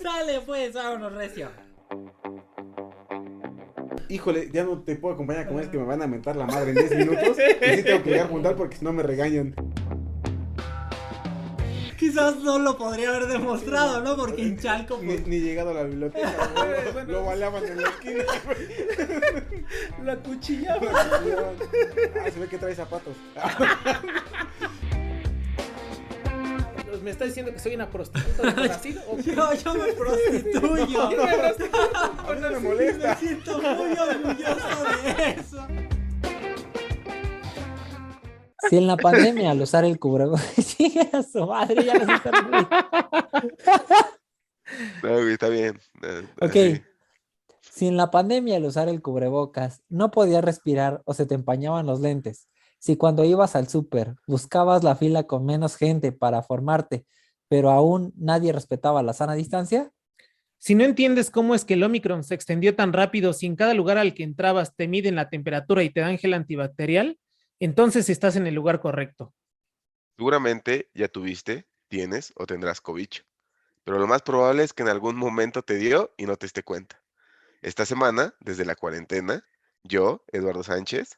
Dale, pues, vámonos, recio. Híjole, ya no te puedo acompañar a comer, es que me van a mentar la madre en 10 minutos. Y sí tengo que llegar a juntar porque si no me regañan. Quizás no lo podría haber demostrado, ¿no? Porque en Chalco, pues... Ni llegado a la biblioteca, güey. Lo baleaban en la esquina, güey. La cuchillaba. Se ve que trae zapatos. ¿Me está diciendo que soy una prostituta de nacida? Yo me prostituyo. A mí no me molesta. Me siento muy orgulloso de eso. Si en la pandemia al usar el cubrebocas, sigue a su madre, ya nos están riendo. No, güey, está bien. Ok, Así. si en la pandemia al usar el cubrebocas no podías respirar o se te empañaban los lentes, si cuando ibas al súper buscabas la fila con menos gente para formarte, pero aún nadie respetaba la sana distancia, Si no entiendes cómo es que el Omicron se extendió tan rápido, si en cada lugar al que entrabas te miden la temperatura y te dan gel antibacterial, entonces estás en el lugar correcto. Seguramente ya tuviste, tienes o tendrás cobicho, pero lo más probable es que en algún momento te dio y no te diste cuenta. Esta semana, desde la cuarentena, yo, Eduardo Sánchez,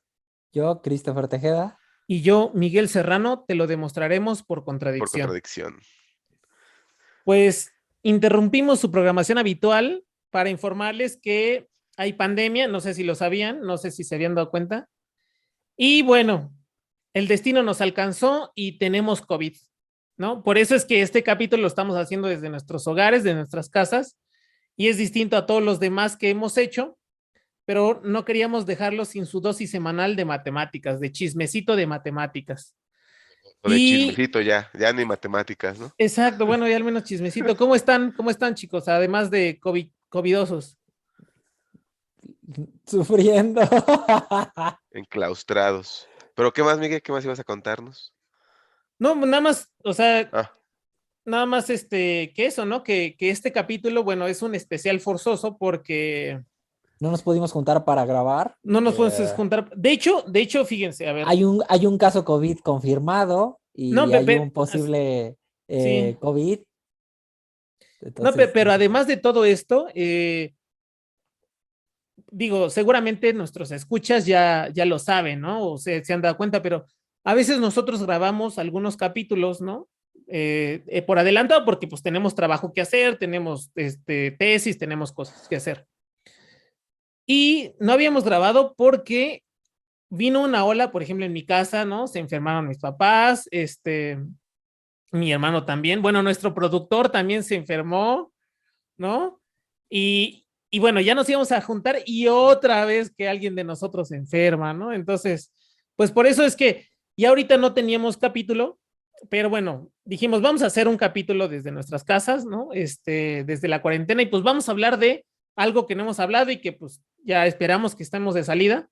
yo, Christopher Tejeda, Y yo, Miguel Serrano, te lo demostraremos por por contradicción. contradicción. Pues interrumpimos su programación habitual para informarles que hay pandemia, no sé si lo sabían, no sé si se habían dado cuenta. Y bueno, el destino nos alcanzó y tenemos COVID, ¿no? Por eso es que este capítulo lo estamos haciendo desde nuestros hogares, de nuestras casas, y es distinto a todos los demás que hemos hecho, pero no queríamos dejarlo sin su dosis semanal de matemáticas, de chismecito de matemáticas. O de Y chismecito ya ni matemáticas, ¿no? exacto, bueno, ya al menos chismecito. ¿Cómo están? ¿Cómo están, chicos? Además de covidosos. sufriendo. Enclaustrados. Pero ¿qué más, Miguel? ¿Qué más ibas a contarnos? No, nada más, o sea, Ah, nada más que eso, ¿no? Que este capítulo, bueno, es un especial forzoso porque No nos pudimos juntar para grabar. no nos podemos juntar. De hecho, fíjense, a ver. Hay un caso COVID confirmado No, y hay un as- posible sí. COVID. No, Entonces, pero además de todo esto, digo, seguramente nuestros escuchas ya lo saben, ¿no? O se han dado cuenta, pero a veces nosotros grabamos algunos capítulos, ¿no? Por adelantado, porque pues tenemos trabajo que hacer, tenemos tesis, tenemos cosas que hacer. Y no habíamos grabado porque vino una ola, por ejemplo, en mi casa, ¿no? Se enfermaron mis papás, mi hermano también, bueno, nuestro productor también se enfermó, ¿no? Y bueno, ya nos íbamos a juntar y otra vez que alguien de nosotros se enferma, ¿no? Entonces, pues por eso es que ya ahorita no teníamos capítulo, pero bueno, dijimos, vamos a hacer un capítulo desde nuestras casas, ¿no? Desde la cuarentena y pues vamos a hablar de algo que no hemos hablado y que pues ya esperamos que estemos de salida,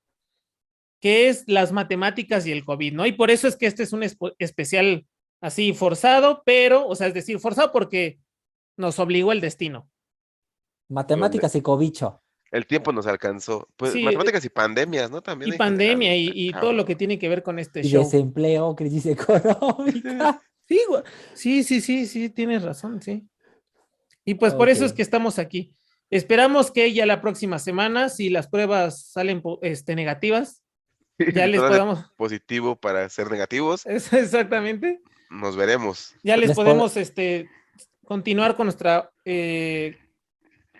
que es las matemáticas y el COVID, ¿no? Y por eso es que este es un especial así forzado, pero, o sea, es decir, forzado porque nos obligó el destino. matemáticas y cobicho. el tiempo nos alcanzó. Pues Sí, matemáticas y pandemias, ¿no? También y en general. pandemia Está y todo lo que cabrón. tiene que ver con este Y show. desempleo, crisis económica. Sí, sí, tienes razón, sí. Y pues por Ok. eso es que estamos aquí. Esperamos que ya la próxima semana, si las pruebas salen negativas, ya Si les todo sale podamos, positivo para ser negativos, exactamente, nos veremos. ya les Les po- podemos continuar con nuestra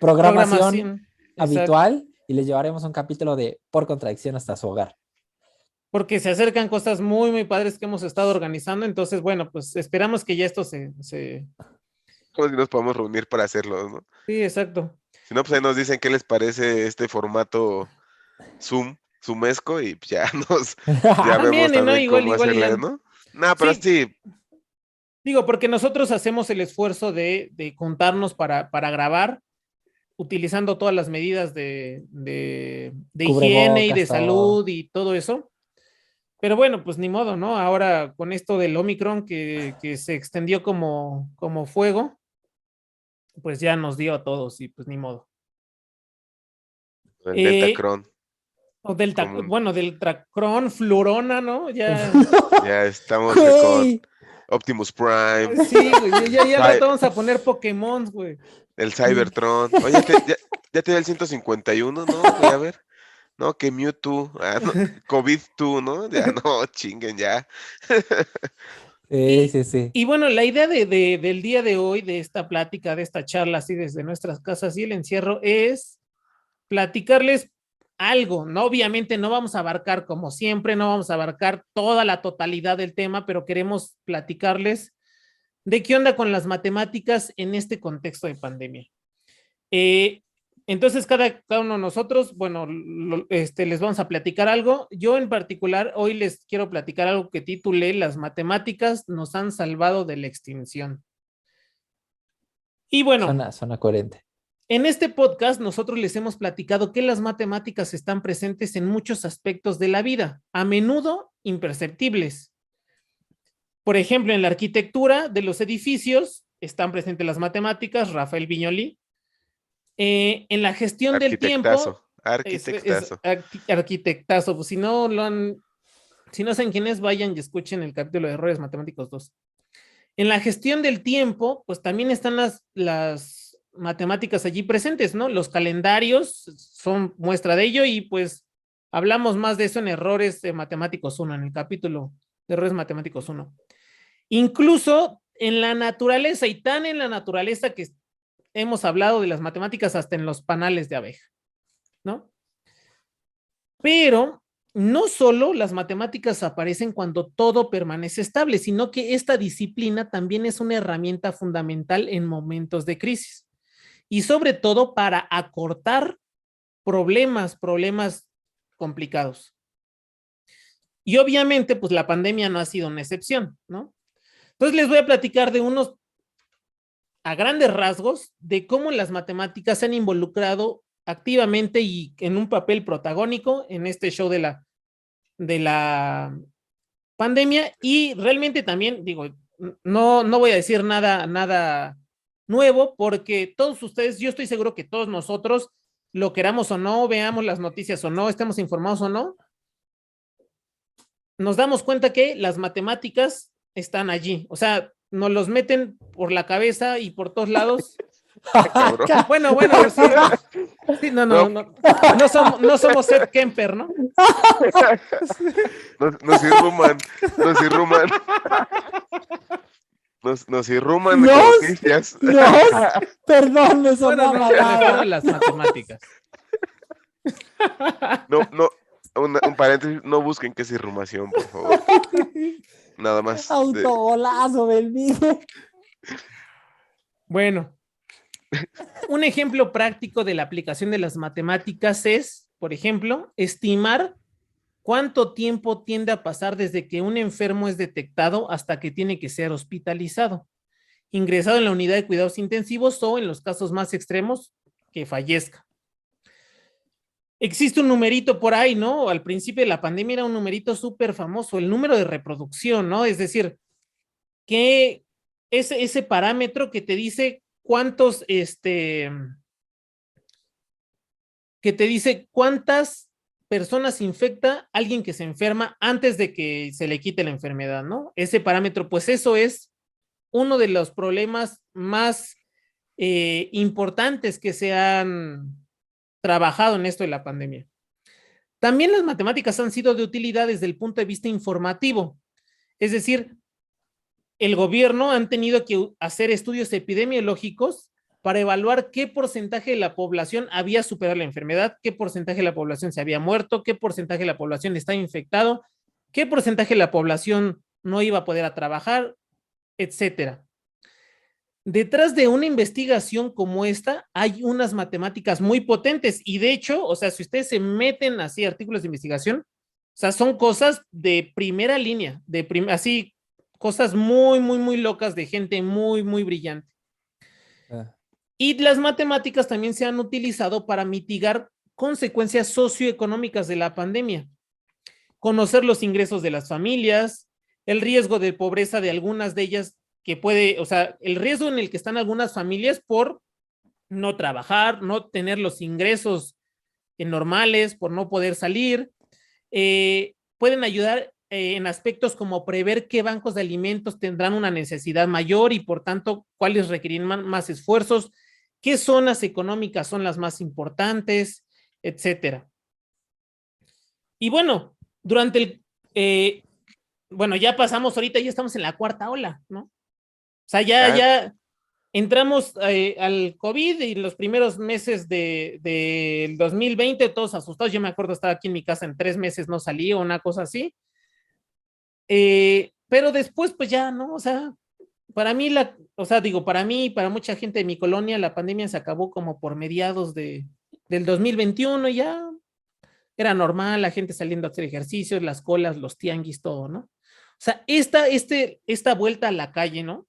programación programación. Exacto. habitual y les llevaremos un capítulo de Por contradicción hasta su hogar. Porque se acercan cosas muy, muy padres que hemos estado organizando. Entonces, bueno, pues esperamos que ya esto Como si nos podemos reunir para hacerlo, ¿no? Sí, exacto. Si no, pues ahí nos dicen qué les parece este formato Zoomesco y pues ya ya vemos También, ¿no? también Igual, cómo igual y hacerle, ya. ¿no? No, pero Sí, sí, digo, porque nosotros hacemos el esfuerzo de juntarnos para grabar, utilizando todas las medidas de higiene y de Cubrebocas, todo. salud y todo eso. Pero bueno, pues ni modo, ¿no? Ahora con esto del Omicron que se extendió como fuego, pues ya nos dio a todos y pues ni modo. el Eh, Deltacron, o del, como bueno, del Tracron, Flurona, ¿no? Ya, ya estamos con Güey, Optimus Prime, Sí, güey, ya Ay. al rato vamos a poner Pokémon, güey. el Cybertron. Oye, ya te dio el 151, ¿no? Voy a ver. No, que Mewtwo, no, COVID-2, ¿no? Ya no, chinguen ya. Sí, sí, sí. Y bueno, la idea del día de hoy, de esta plática, de esta charla, así desde nuestras casas y el encierro, es platicarles algo, ¿no? Obviamente no vamos a abarcar, como siempre, no vamos a abarcar toda la totalidad del tema, pero queremos platicarles de qué onda con las matemáticas en este contexto de pandemia. Entonces, cada uno de nosotros, bueno, les vamos a platicar algo. Yo en particular, hoy les quiero platicar algo que titulé Las matemáticas nos han salvado de la extinción. Y bueno, Suena coherente. en este podcast nosotros les hemos platicado que las matemáticas están presentes en muchos aspectos de la vida, a menudo imperceptibles. Por ejemplo, en la arquitectura de los edificios están presentes las matemáticas, Rafael Viñoly. En la gestión del tiempo, Arquitectazo. arquitectazo, pues si no saben quién es, vayan y escuchen el capítulo de Errores Matemáticos 2. En la gestión del tiempo, pues también están las matemáticas allí presentes, ¿no? Los calendarios son muestra de ello y pues hablamos más de eso en Errores Matemáticos 1, en el capítulo de Errores Matemáticos 1. Incluso en la naturaleza, y tan en la naturaleza que hemos hablado de las matemáticas hasta en los panales de abeja, ¿no? Pero no solo las matemáticas aparecen cuando todo permanece estable, sino que esta disciplina también es una herramienta fundamental en momentos de crisis y sobre todo para acortar problemas complicados. Y obviamente, pues la pandemia no ha sido una excepción, ¿no? Entonces les voy a platicar de unos, a grandes rasgos, de cómo las matemáticas se han involucrado activamente y en un papel protagónico en este show de la pandemia. Y realmente también, digo, no voy a decir nada nuevo, porque todos ustedes, yo estoy seguro que todos nosotros, lo queramos o no, veamos las noticias o no, estemos informados o no, nos damos cuenta que las matemáticas están allí. O sea, nos los meten por la cabeza y por todos lados. Bueno, sí. Sí, no somos Seth Kemper, ¿no? Nos irruman. Nos irruman de Nos- noticias. No, perdón, eso Bueno, no no, me refiero a las matemáticas. No, un paréntesis, no busquen que es irrumación, por favor. Nada más. Autogolazo, Belmiro. Bueno, un ejemplo práctico de la aplicación de las matemáticas es, por ejemplo, estimar cuánto tiempo tiende a pasar desde que un enfermo es detectado hasta que tiene que ser hospitalizado, ingresado en la unidad de cuidados intensivos o, en los casos más extremos, que fallezca. Existe un numerito por ahí, ¿no? Al principio de la pandemia era un numerito súper famoso, el número de reproducción, ¿no? Es decir, que ese parámetro que te dice cuántos, que te dice cuántas personas infecta alguien que se enferma antes de que se le quite la enfermedad, ¿no? Ese parámetro, pues eso es uno de los problemas más importantes que se han trabajado en esto de la pandemia. También las matemáticas han sido de utilidad desde el punto de vista informativo, es decir, el gobierno han tenido que hacer estudios epidemiológicos para evaluar qué porcentaje de la población había superado la enfermedad, qué porcentaje de la población se había muerto, qué porcentaje de la población estaba infectado, qué porcentaje de la población no iba a poder trabajar, etcétera. Detrás de una investigación como esta hay unas matemáticas muy potentes y de hecho, o sea, si ustedes se meten así artículos de investigación, o sea, son cosas de primera línea, así, cosas muy locas de gente muy brillante. Y las matemáticas también se han utilizado para mitigar consecuencias socioeconómicas de la pandemia. Conocer los ingresos de las familias, el riesgo de pobreza de algunas de ellas que puede, o sea, el riesgo en el que están algunas familias por no trabajar, no tener los ingresos normales, por no poder salir, pueden ayudar en aspectos como prever qué bancos de alimentos tendrán una necesidad mayor y por tanto cuáles requerirán más esfuerzos, qué zonas económicas son las más importantes, etcétera. Y bueno, durante bueno, ya pasamos ahorita, ya estamos en la cuarta ola, ¿no? O sea, ya entramos al COVID y los primeros meses del 2020, todos asustados. Yo me acuerdo, estaba aquí en mi casa en 3 meses, no salí o una cosa así. Pero después, pues ya, ¿no? O sea, para mí, para mí y para mucha gente de mi colonia, la pandemia se acabó como por mediados del 2021 y ya era normal, la gente saliendo a hacer ejercicios, las colas, los tianguis, todo, ¿no? O sea, esta vuelta a la calle, ¿no?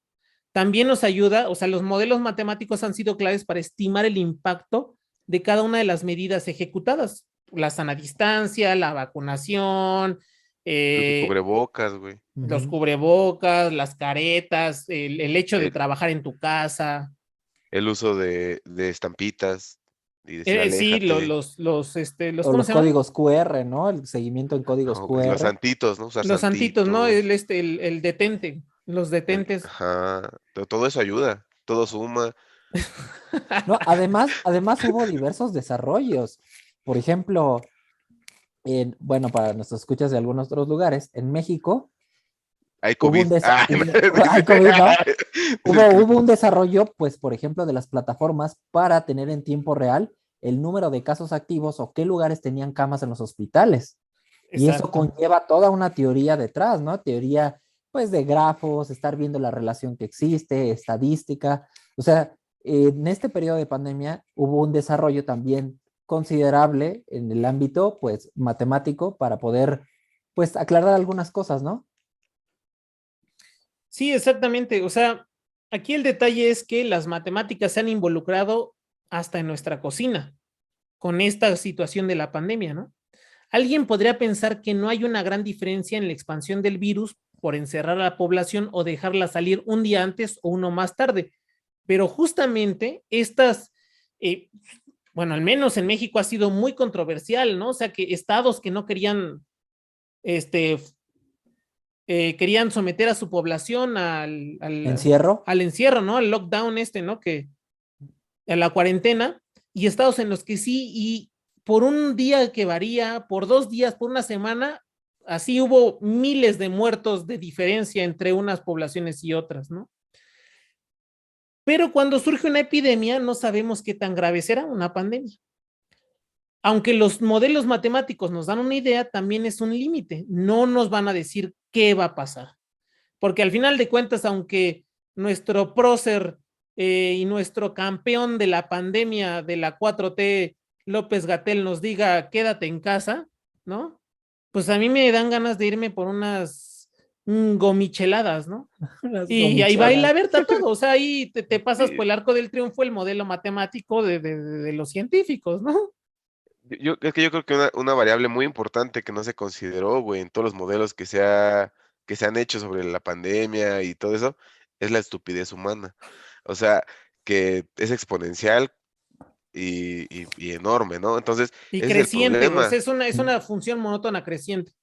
También nos ayuda, o sea, los modelos matemáticos han sido claves para estimar el impacto de cada una de las medidas ejecutadas. La sana distancia, la vacunación, Tu cubrebocas, güey. los cubrebocas, las caretas, el hecho de El, trabajar en tu casa. el uso de estampitas y decir Sí, aléjate. O ¿cómo los se llaman? códigos QR, ¿no? El seguimiento en códigos No, pues, los QR. santitos, ¿no? Usar Los santitos, ¿no? santitos. El detente, los detentes. Ajá. Todo eso ayuda. Todo suma. No, además hubo diversos desarrollos. Por ejemplo, bueno, para nuestros escuchas de algunos otros lugares, en México Hay hubo COVID. un hay COVID, ¿no? Hubo un desarrollo, pues, por ejemplo, de las plataformas para tener en tiempo real el número de casos activos o qué lugares tenían camas en los hospitales. Y eso Exacto. conlleva toda una teoría detrás, ¿no? Teoría, pues, de grafos, estar viendo la relación que existe, estadística. O sea, en este periodo de pandemia hubo un desarrollo también considerable en el ámbito, pues, matemático para poder, pues, aclarar algunas cosas, ¿no? Sí, exactamente. O sea, aquí el detalle es que las matemáticas se han involucrado hasta en nuestra cocina con esta situación de la pandemia, ¿no? Alguien podría pensar que no hay una gran diferencia en la expansión del virus por encerrar a la población o dejarla salir un día antes o uno más tarde, pero justamente eh, bueno, al menos en México ha sido muy controversial, ¿no? O sea, que estados que no este, querían someter a su población Encierro. al encierro, ¿no? Al lockdown ¿no? A la cuarentena, y estados en los que sí, y por un día que varía, por 2 días, por una semana, así hubo miles de muertos de diferencia entre unas poblaciones y otras, ¿no? Pero cuando surge una epidemia, no sabemos qué tan grave será una pandemia. Aunque los modelos matemáticos nos dan una idea, también es un límite. No nos van a decir qué va a pasar. Porque al final de cuentas, aunque nuestro prócer y nuestro campeón de la pandemia de la 4T, López Gatel, nos diga quédate en casa, ¿no? Pues a mí me dan ganas de irme por unas gomicheladas, ¿no? Las Y ahí va y la gomichelas. Berta todo, o sea, ahí te pasas Sí, por el arco del triunfo el modelo matemático de los científicos, ¿no? es que yo creo que una variable muy importante que no se consideró, güey, en todos los modelos que se han hecho sobre la pandemia y todo eso, es la estupidez humana. O sea, que es exponencial y enorme, ¿no? Entonces, Y ese es el creciente, o sea, problema. es una función monótona creciente.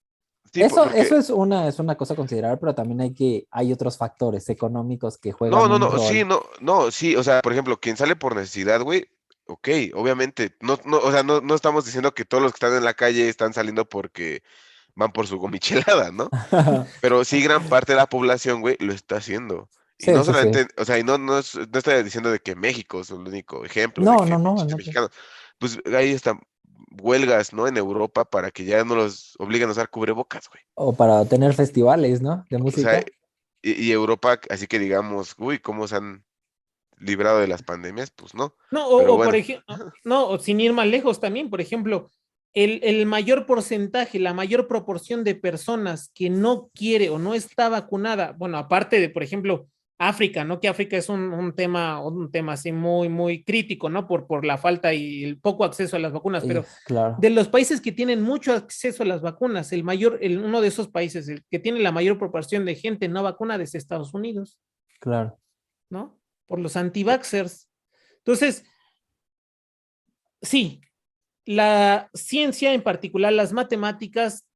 Sí, porque Eso es una cosa a considerar, pero también hay otros factores económicos que no, juegan no, un no, sí, rol. no, sí, o sea, por ejemplo, quien sale por necesidad, güey, ok, obviamente, o sea, no estamos diciendo que todos los que están en la calle están saliendo porque van por su gomichelada, ¿no? Pero sí gran parte de la población, güey, lo está haciendo. Y Sí, no sí, sí. solamente, o sea, no estoy diciendo de que México es el único ejemplo de No, que no, no, pinches no. mexicanos, pues ahí están huelgas, ¿no? En Europa para que ya no los obliguen a usar cubrebocas, güey. O para tener festivales, ¿no? De O sea, música. y Europa, así que digamos, uy, cómo se han librado de las pandemias, pues no. No, Pero por bueno, ejemplo, no, o sin ir más lejos también, por ejemplo, el mayor porcentaje, la mayor proporción de personas que no quiere o no está vacunada, bueno, aparte de, por ejemplo, África, ¿no? Que África es un tema así muy, muy crítico, ¿no? Por la falta y el poco acceso a las vacunas, Y, pero claro, de los países que tienen mucho acceso a las vacunas, uno de esos países, el que tiene la mayor proporción de gente no vacunada es Estados Unidos, claro. ¿no? Por los anti-vaxxers. Entonces, sí, la ciencia, en particular las matemáticas,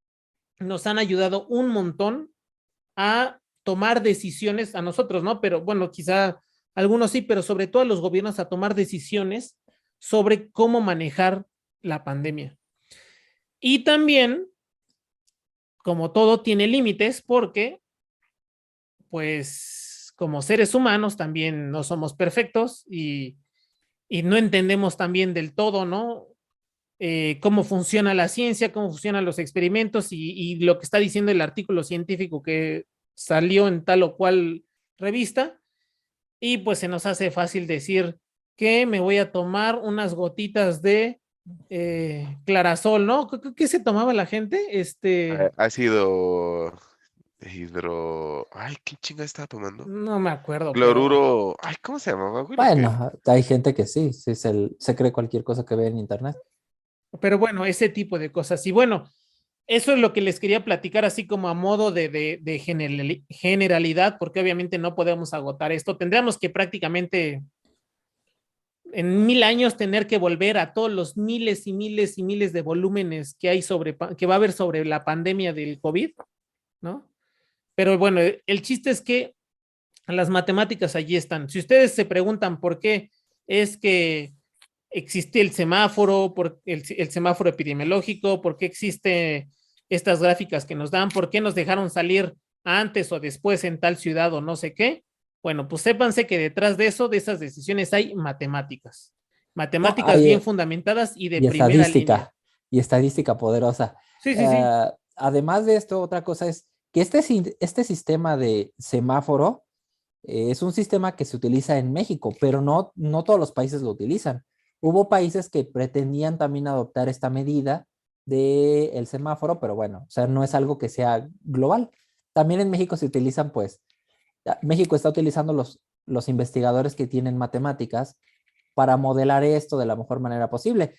nos han ayudado un montón a tomar decisiones a nosotros, ¿no? Pero bueno, quizá algunos sí, pero sobre todo a los gobiernos a tomar decisiones sobre cómo manejar la pandemia. Y también, como todo tiene límites, porque pues como seres humanos también no somos perfectos y no entendemos también del todo, ¿no? Cómo funciona la ciencia, cómo funcionan los experimentos y lo que está diciendo el artículo científico que salió en tal o cual revista. Y pues se nos hace fácil decir que me voy a tomar unas gotitas de clarasol, ¿no? ¿Qué se tomaba la gente? Ácido hidro. Ay, ¿qué chinga estaba tomando? No me acuerdo, pero Cloruro. Ay, ¿cómo se llamaba, güey? Bueno, hay gente que sí, se cree cualquier cosa que ve en internet. bueno, ese tipo de cosas. Y bueno, eso es lo que les quería platicar así como a modo de generalidad, porque obviamente no podemos agotar esto. Tendríamos que prácticamente en 1000 años tener que volver a todos los miles y miles y miles de volúmenes que hay que va a haber sobre la pandemia del COVID, ¿no? Pero bueno, el chiste es que las matemáticas allí están. Si ustedes se preguntan por qué es que existe el semáforo, el semáforo epidemiológico, por qué existe estas gráficas que nos dan, por qué nos dejaron salir antes o después en tal ciudad o no sé qué. Bueno, pues sépanse que detrás de eso, de esas decisiones, hay matemáticas. No, Matemáticas bien fundamentadas y de y primera línea. estadística poderosa. Sí, sí, sí. Además de esto, otra cosa es que este sistema de semáforo es un sistema que se utiliza en México, pero no todos los países lo utilizan. Hubo países que pretendían también adoptar esta medida del semáforo, pero bueno, o sea, no es algo que sea global. También en México se utilizan, pues, México está utilizando los investigadores que tienen matemáticas para modelar esto de la mejor manera posible.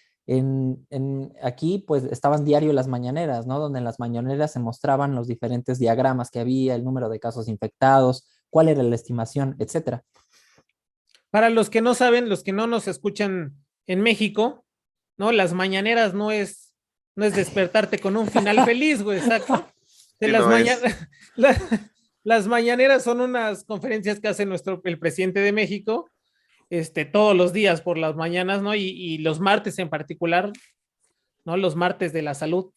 Aquí, pues, estaban diario las mañaneras, ¿no? Donde en las mañaneras se mostraban los diferentes diagramas que había, el número de casos infectados, cuál era la estimación, etcétera. Para los que no saben, los que no nos escuchan en México, ¿no? Las mañaneras no es despertarte con un final feliz, güey, exacto. Sí, no es. Las mañaneras son unas conferencias que hace el presidente de México, todos los días por las mañanas, ¿no? Y los martes en particular, ¿no? Los martes de la salud,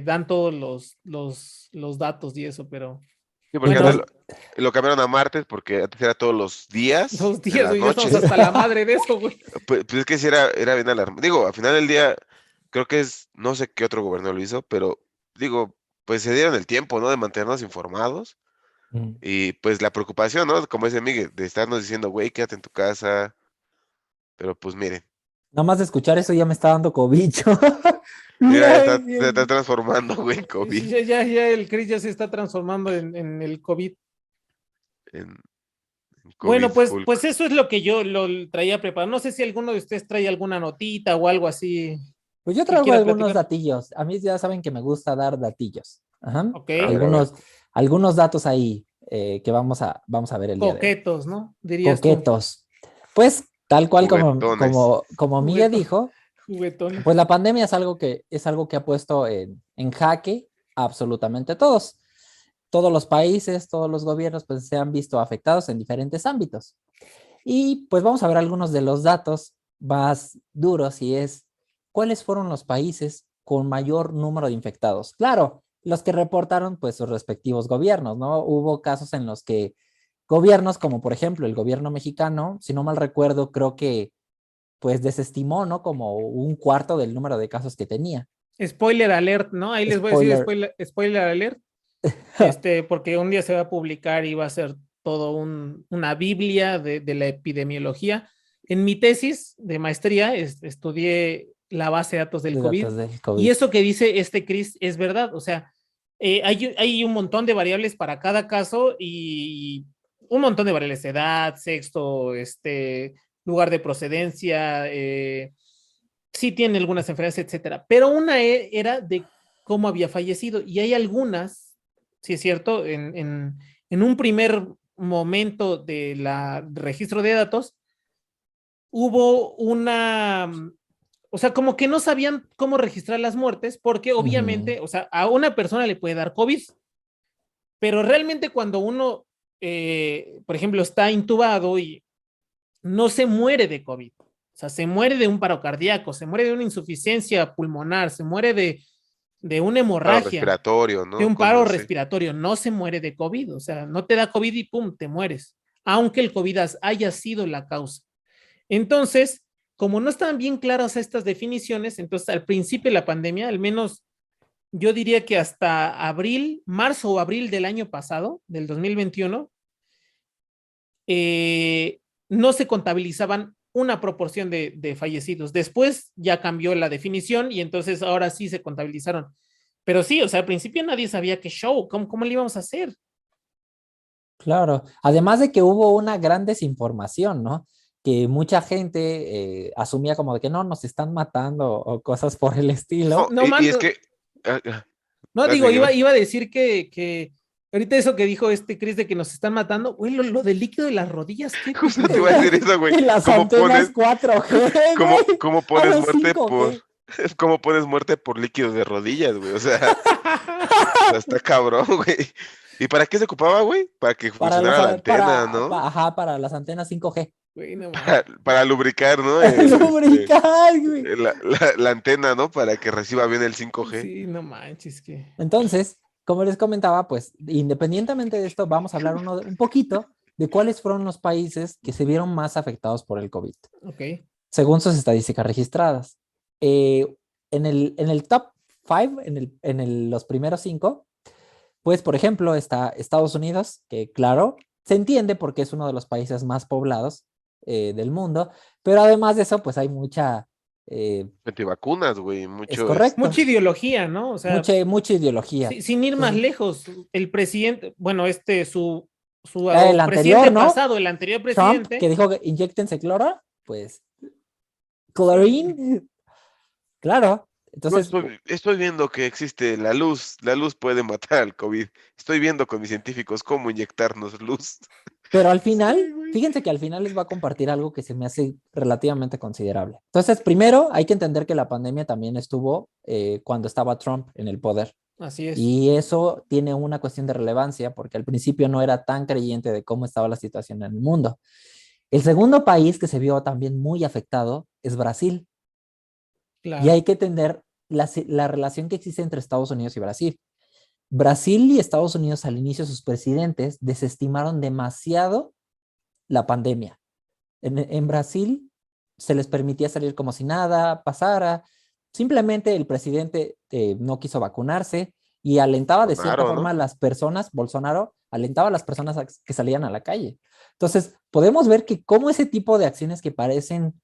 dan todos los datos y eso, pero Sí, porque bueno, antes lo cambiaron a martes porque antes era todos los días los en días, las güey, ya estamos noches. hasta la madre de eso, güey. Pues es que sí era bien alarmante. Digo, al final del día, creo que no sé qué otro gobierno lo hizo, pero digo, pues se dieron el tiempo, ¿no? De mantenernos informados. Mm. Y pues la preocupación, ¿no? Como dice Miguel, de estarnos diciendo, güey, quédate en tu casa. Pero pues miren, Nada más de escuchar eso ya me está dando cobicho. mira, Ay, se Dios. está transformando, güey, en COVID. Sí, ya el Chris ya se está transformando en el COVID. En, en COVID Bueno, pues Hulk. eso es lo que yo lo traía preparado. No sé si alguno de ustedes trae alguna notita o algo así Pues yo que traigo quiera algunos platicar. datillos. A mí ya saben que me gusta dar datillos. Ajá. Ok, A ver, a ver. Algunos datos ahí que vamos a ver el día de hoy. coquetos, ¿no? Dirías tú. Coquetos. Pues tal cual Juguetones. como Miguel Juguetón, dijo, juguetón. pues la pandemia es algo que ha puesto en jaque absolutamente todos. Todos los países, todos los gobiernos, pues se han visto afectados en diferentes ámbitos. Y pues vamos a ver algunos de los datos más duros y es cuáles fueron los países con mayor número de infectados. Claro, los que reportaron pues sus respectivos gobiernos, ¿no? Hubo casos en los que gobiernos como por ejemplo el gobierno mexicano, si no mal recuerdo, creo que pues desestimó, ¿no? Como un cuarto del número de casos que tenía. Spoiler alert, ¿no? Ahí les voy a decir Spoiler. spoiler alert. Porque un día se va a publicar y va a ser todo una biblia de la epidemiología. En mi tesis de maestría estudié la base de datos del De COVID datos del y COVID. eso que dice Chris es verdad. O sea, hay un montón de variables para cada caso y un montón de variables, edad, sexo, lugar de procedencia, sí tiene algunas enfermedades, etcétera. Pero una era de cómo había fallecido y hay algunas, sí es cierto, en un primer momento del registro de datos, hubo o sea, como que no sabían cómo registrar las muertes, porque obviamente, o sea, a una persona le puede dar COVID, pero realmente cuando uno, por ejemplo, está intubado y no se muere de COVID, o sea, se muere de un paro cardíaco, se muere de una insuficiencia pulmonar, se muere de una Paro hemorragia, respiratorio, de ¿no? un Cosas paro así. respiratorio, no se muere de COVID, o sea, no te da COVID y pum, te mueres, aunque el COVID haya sido la causa. Entonces, como no estaban bien claras estas definiciones, entonces al principio de la pandemia, al menos yo diría que hasta abril, marzo o abril del año pasado, del 2021, eh, no se contabilizaban una proporción de fallecidos. Después ya cambió la definición y entonces ahora sí se contabilizaron. Pero sí, o sea, al principio nadie sabía qué show, cómo le íbamos a hacer. Claro, además de que hubo una gran desinformación, ¿no? Que mucha gente asumía como de que no, nos están matando o cosas por el estilo. No, No, y man, es que. ah, ah, no vas, digo, Miguel, vas. iba a decir que ahorita eso que dijo este Chris de que nos están matando, güey, lo del líquido de las rodillas, qué Justo te pedo. iba a decir eso, güey. Y las ¿Cómo antenas pones, 4G, güey, cómo a pones los muerte por. 5G. ¿Cómo pones muerte por líquidos de rodillas, güey? O sea, está cabrón, güey. ¿Y para qué se ocupaba, güey? Para que funcionara la antena, ¿no? Ajá, para las antenas 5G. Güey, no man. Para lubricar, ¿no? Lubricar, güey. La antena, ¿no? Para que reciba bien el 5G. Sí, no manches, que. Entonces, como les comentaba, pues independientemente de esto, vamos a hablar un poquito de cuáles fueron los países que se vieron más afectados por el COVID, Ok. según sus estadísticas registradas. En el top 5, los primeros 5, pues por ejemplo está Estados Unidos, que claro, se entiende porque es uno de los países más poblados del mundo, pero además de eso, pues hay mucha, Antivacunas, güey. es Mucho, correcto, Mucha ideología, ¿no? O sea, mucha ideología. sin ir más Entonces, lejos, el presidente, bueno, su el presidente anterior, ¿no? pasado, el anterior Trump, que presidente, dijo que inyectense cloro, pues, chlorine, claro. no Entonces, estoy viendo que existe la luz. La luz puede matar al COVID. Estoy viendo con mis científicos cómo inyectarnos luz. pero al final, Sí, güey. fíjense que al final les va a compartir algo que se me hace relativamente considerable. Entonces, primero hay que entender que la pandemia también estuvo cuando estaba Trump en el poder. así es. Y eso tiene una cuestión de relevancia porque al principio no era tan creyente de cómo estaba la situación en el mundo. El segundo país que se vio también muy afectado es Brasil. Y Claro. hay que entender la relación que existe entre Estados Unidos y Brasil. Brasil y Estados Unidos al inicio sus presidentes desestimaron demasiado la pandemia. En Brasil se les permitía salir como si nada pasara. Simplemente el presidente no quiso vacunarse y alentaba de cierta Bolsonaro, forma a ¿no? las personas, Bolsonaro alentaba a las personas a que salían a la calle. Entonces, podemos ver que cómo ese tipo de acciones que parecen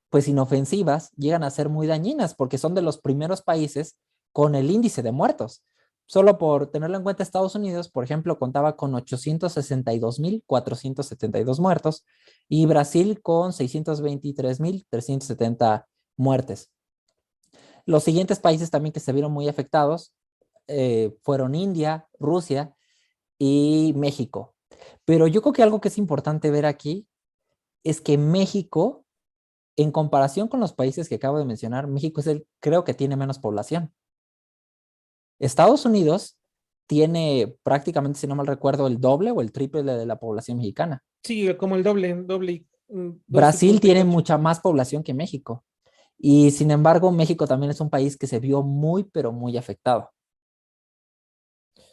pues inofensivas llegan a ser muy dañinas porque son de los primeros países con el índice de muertos. Solo por tenerlo en cuenta, Estados Unidos, por ejemplo, contaba con 862.472 muertos y Brasil con 623.370 muertes. Los siguientes países también que se vieron muy afectados fueron India, Rusia y México. Pero yo creo que algo que es importante ver aquí es que México, en comparación con los países que acabo de mencionar, México creo que tiene menos población. Estados Unidos tiene prácticamente, si no mal recuerdo, el doble o el triple de la población mexicana. Sí, como el doble, Brasil 2 y tiene cacho. mucha más población que México. Y sin embargo, México también es un país que se vio muy, pero muy afectado.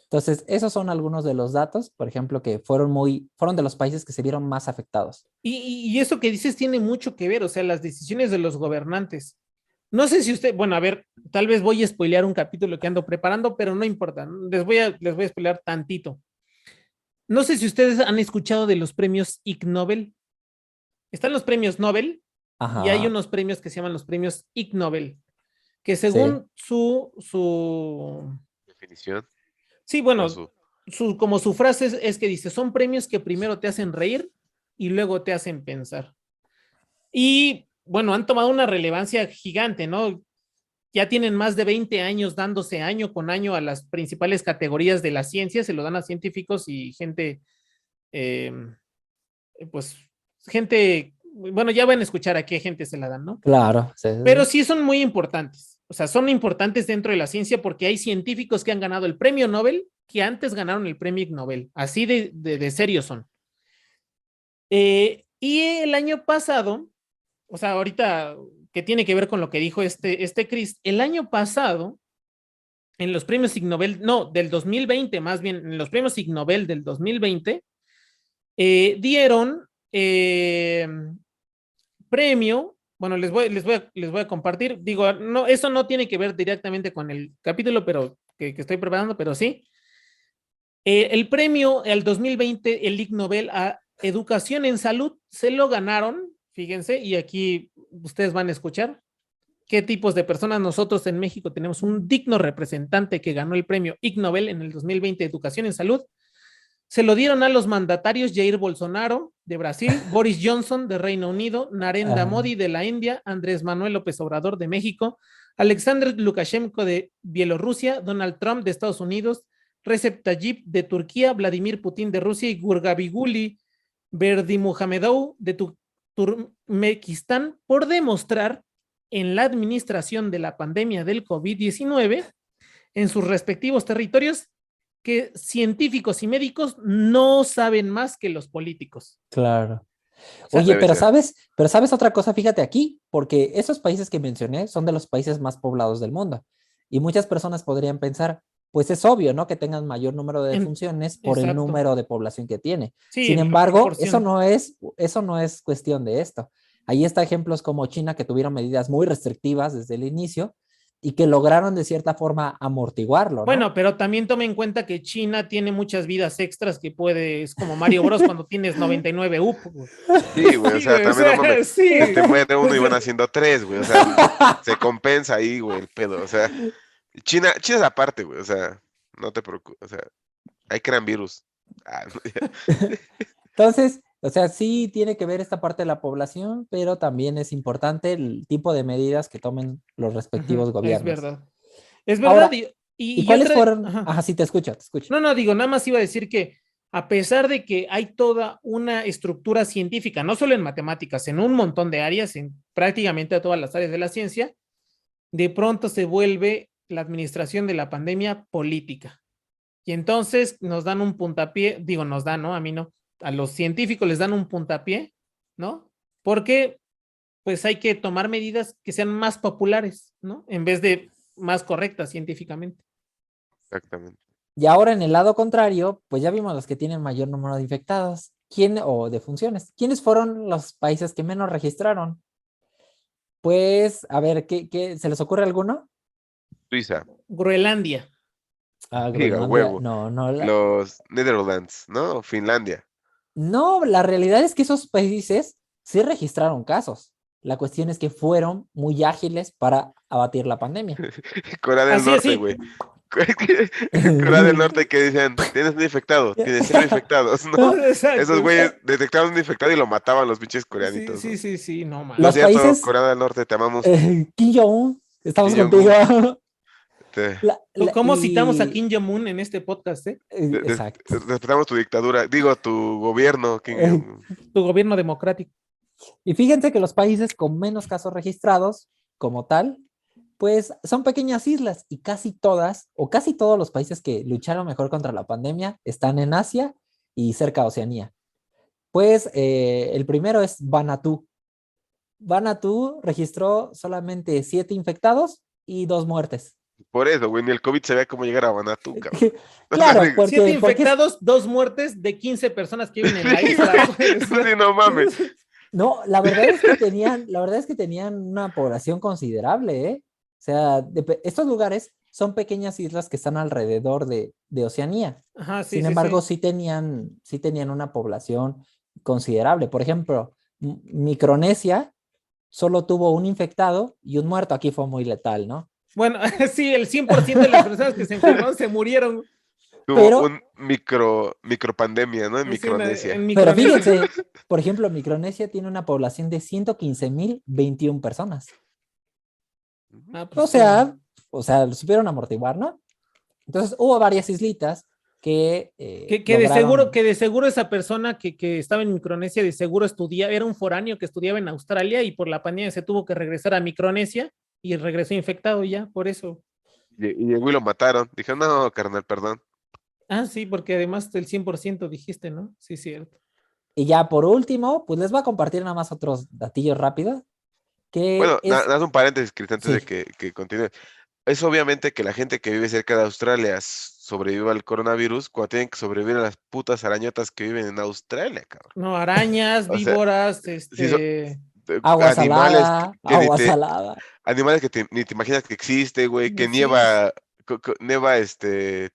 Entonces, esos son algunos de los datos, por ejemplo, que fueron de los países que se vieron más afectados. Y eso que dices tiene mucho que ver, o sea, las decisiones de los gobernantes. No sé si usted, bueno, a ver, tal vez voy a spoilear un capítulo que ando preparando, pero no importa, les voy a spoilear tantito. No sé si ustedes han escuchado de los premios Ig Nobel. Están los premios Nobel y hay Ajá, unos premios que se llaman los premios Ig Nobel, que sí. según Definición. sí, O bueno, su. como su frase es que dice, son premios que primero te hacen reír y luego te hacen pensar. Y bueno, han tomado una relevancia gigante, ¿no? Ya tienen más de 20 años dándose año con año a las principales categorías de la ciencia, se lo dan a científicos y gente, eh, pues, gente bueno, ya van a escuchar a qué gente se la dan, ¿no? Claro. Sí. Pero sí son muy importantes. O sea, son importantes dentro de la ciencia porque hay científicos que han ganado el premio Nobel que antes ganaron el premio Ig Nobel. Así de serios son. Y el año pasado, o sea, ahorita que tiene que ver con lo que dijo este Chris, el año pasado, en los premios Ig Nobel, no, del 2020, más bien, en los premios Ig Nobel del 2020, dieron premio, bueno, les voy a compartir, digo, no, eso no tiene que ver directamente con el capítulo, pero que estoy preparando, pero sí. El premio al 2020, el Ig Nobel a Educación en Salud, se lo ganaron, fíjense, y aquí ustedes van a escuchar qué tipos de personas nosotros en México tenemos un digno representante que ganó el premio Ig Nobel en el 2020 Educación en Salud. Se lo dieron a los mandatarios Jair Bolsonaro de Brasil, Boris Johnson de Reino Unido, Narendra Modi de la India, Andrés Manuel López Obrador de México, Alexander Lukashenko de Bielorrusia, Donald Trump de Estados Unidos, Recep Tayyip de Turquía, Vladimir Putin de Rusia y Gurgabiguli Berdimuhamedov de Turkmenistán por demostrar en la administración de la pandemia del COVID-19 en sus respectivos territorios que científicos y médicos no saben más que los políticos. Claro. sea, Oye, debe pero ser. sabes otra cosa, fíjate aquí, porque esos países que mencioné son de los países más poblados del mundo. Y muchas personas podrían pensar, pues es obvio, ¿no? Que tengan mayor número de defunciones por el Exacto. número de población que tiene. Sí, Sin la embargo, proporción. eso no es cuestión de esto. Ahí está ejemplos como China, que tuvieron medidas muy restrictivas desde el inicio y que lograron de cierta forma amortiguarlo, ¿no? Bueno, pero también tome en cuenta que China tiene muchas vidas extras que es como Mario Bros cuando tienes 99 UP. Güey. Sí, güey, o sea, güey, también no mames. sí. Se te muere uno y van haciendo 3, güey. O sea, se compensa ahí, güey, el pedo. O sea, China es aparte, güey. O sea, no te preocupes. O sea, hay crean virus. Ah, no, ya. Entonces, o sea, sí tiene que ver esta parte de la población, pero también es importante el tipo de medidas que tomen los respectivos gobiernos. Es verdad. Es verdad. Ahora, ¿y cuáles fueron? Ajá, sí, te escucho. No, digo, nada más iba a decir que a pesar de que hay toda una estructura científica, no solo en matemáticas, en un montón de áreas, en prácticamente todas las áreas de la ciencia, de pronto se vuelve la administración de la pandemia política. Y entonces nos dan un puntapié, digo, nos dan, ¿no? A mí no. A los científicos les dan un puntapié, ¿no? Porque pues hay que tomar medidas que sean más populares, ¿no? En vez de más correctas científicamente. Exactamente. Y ahora en el lado contrario, pues ya vimos los que tienen mayor número de infectados, o de funciones. ¿Quiénes fueron los países que menos registraron? Pues, a ver, ¿qué se les ocurre alguno? Suiza. Groenlandia. Ah, Diga, Groenlandia. huevo. No, Los Netherlands, ¿no? Finlandia. no, la realidad es que esos países sí registraron casos. La cuestión es que fueron muy ágiles para abatir la pandemia. Corea del Así, Norte, así. güey. Corea del Norte que dicen, tienes un infectado, tienes 0 infectados, ¿no? Exacto. Esos güeyes detectaban un infectado y lo mataban los pinches coreanitos. ¿no? Sí, no mames. Lo Los cierto, países- Corea del Norte, te amamos. Kim Jong-un, estamos Kim contigo. Te- ¿Cómo y- citamos a Kim Jong-un en este podcast, Exacto. Respetamos tu dictadura, digo, tu gobierno, Kim Jong-un. Tu gobierno democrático. Y fíjense que los países con menos casos registrados, como tal, pues son pequeñas islas y casi todas, o casi todos los países que lucharon mejor contra la pandemia están en Asia y cerca de Oceanía. Pues el primero es Vanuatu. Vanuatu registró solamente 7 infectados y 2 muertes. Por eso, güey, ni el COVID sabía cómo llegar a Vanuatu, cabrón. Claro, Sí, porque 7 es- infectados, 2 muertes de 15 personas que viven en la isla. Sí, no mames. No, la verdad es que tenían una población considerable, ¿eh? O sea, estos lugares son pequeñas islas que están alrededor de Oceanía. Ajá, sí, Sin embargo, sí tenían una población considerable. Por ejemplo, Micronesia solo tuvo un infectado y un muerto. Aquí fue muy letal, ¿no? Bueno, sí, el 100% de las personas que se enfermaron se murieron. Tuvo Pero- un micropandemia, ¿no? En Micronesia. En Pero Micronesia. fíjense, por ejemplo, Micronesia tiene una población de 115,021 personas. Ah, pues, O sea, lo supieron amortiguar, ¿no? Entonces hubo varias islitas que Que lograron... de seguro esa persona que estaba en Micronesia, de seguro estudiaba, era un foráneo que estudiaba en Australia y por la pandemia se tuvo que regresar a Micronesia y regresó infectado ya, por eso. Y llegó y lo mataron. Dije, no, carnal, perdón. Ah, sí, porque además del 100% dijiste, ¿no? Sí, cierto. Y ya por último, pues les voy a compartir nada más otros datillos rápidos, que Bueno, es... nada un paréntesis, Cris, antes de Sí, que continúe. Es obviamente que la gente que vive cerca de Australia sobrevive al coronavirus cuando tienen que sobrevivir a las putas arañotas que viven en Australia, cabrón. No, arañas, O sea, víboras, sí son agua animales salada, que ni agua te, salada. animales que ni te imaginas que existe, güey, que sí, nieva, nieva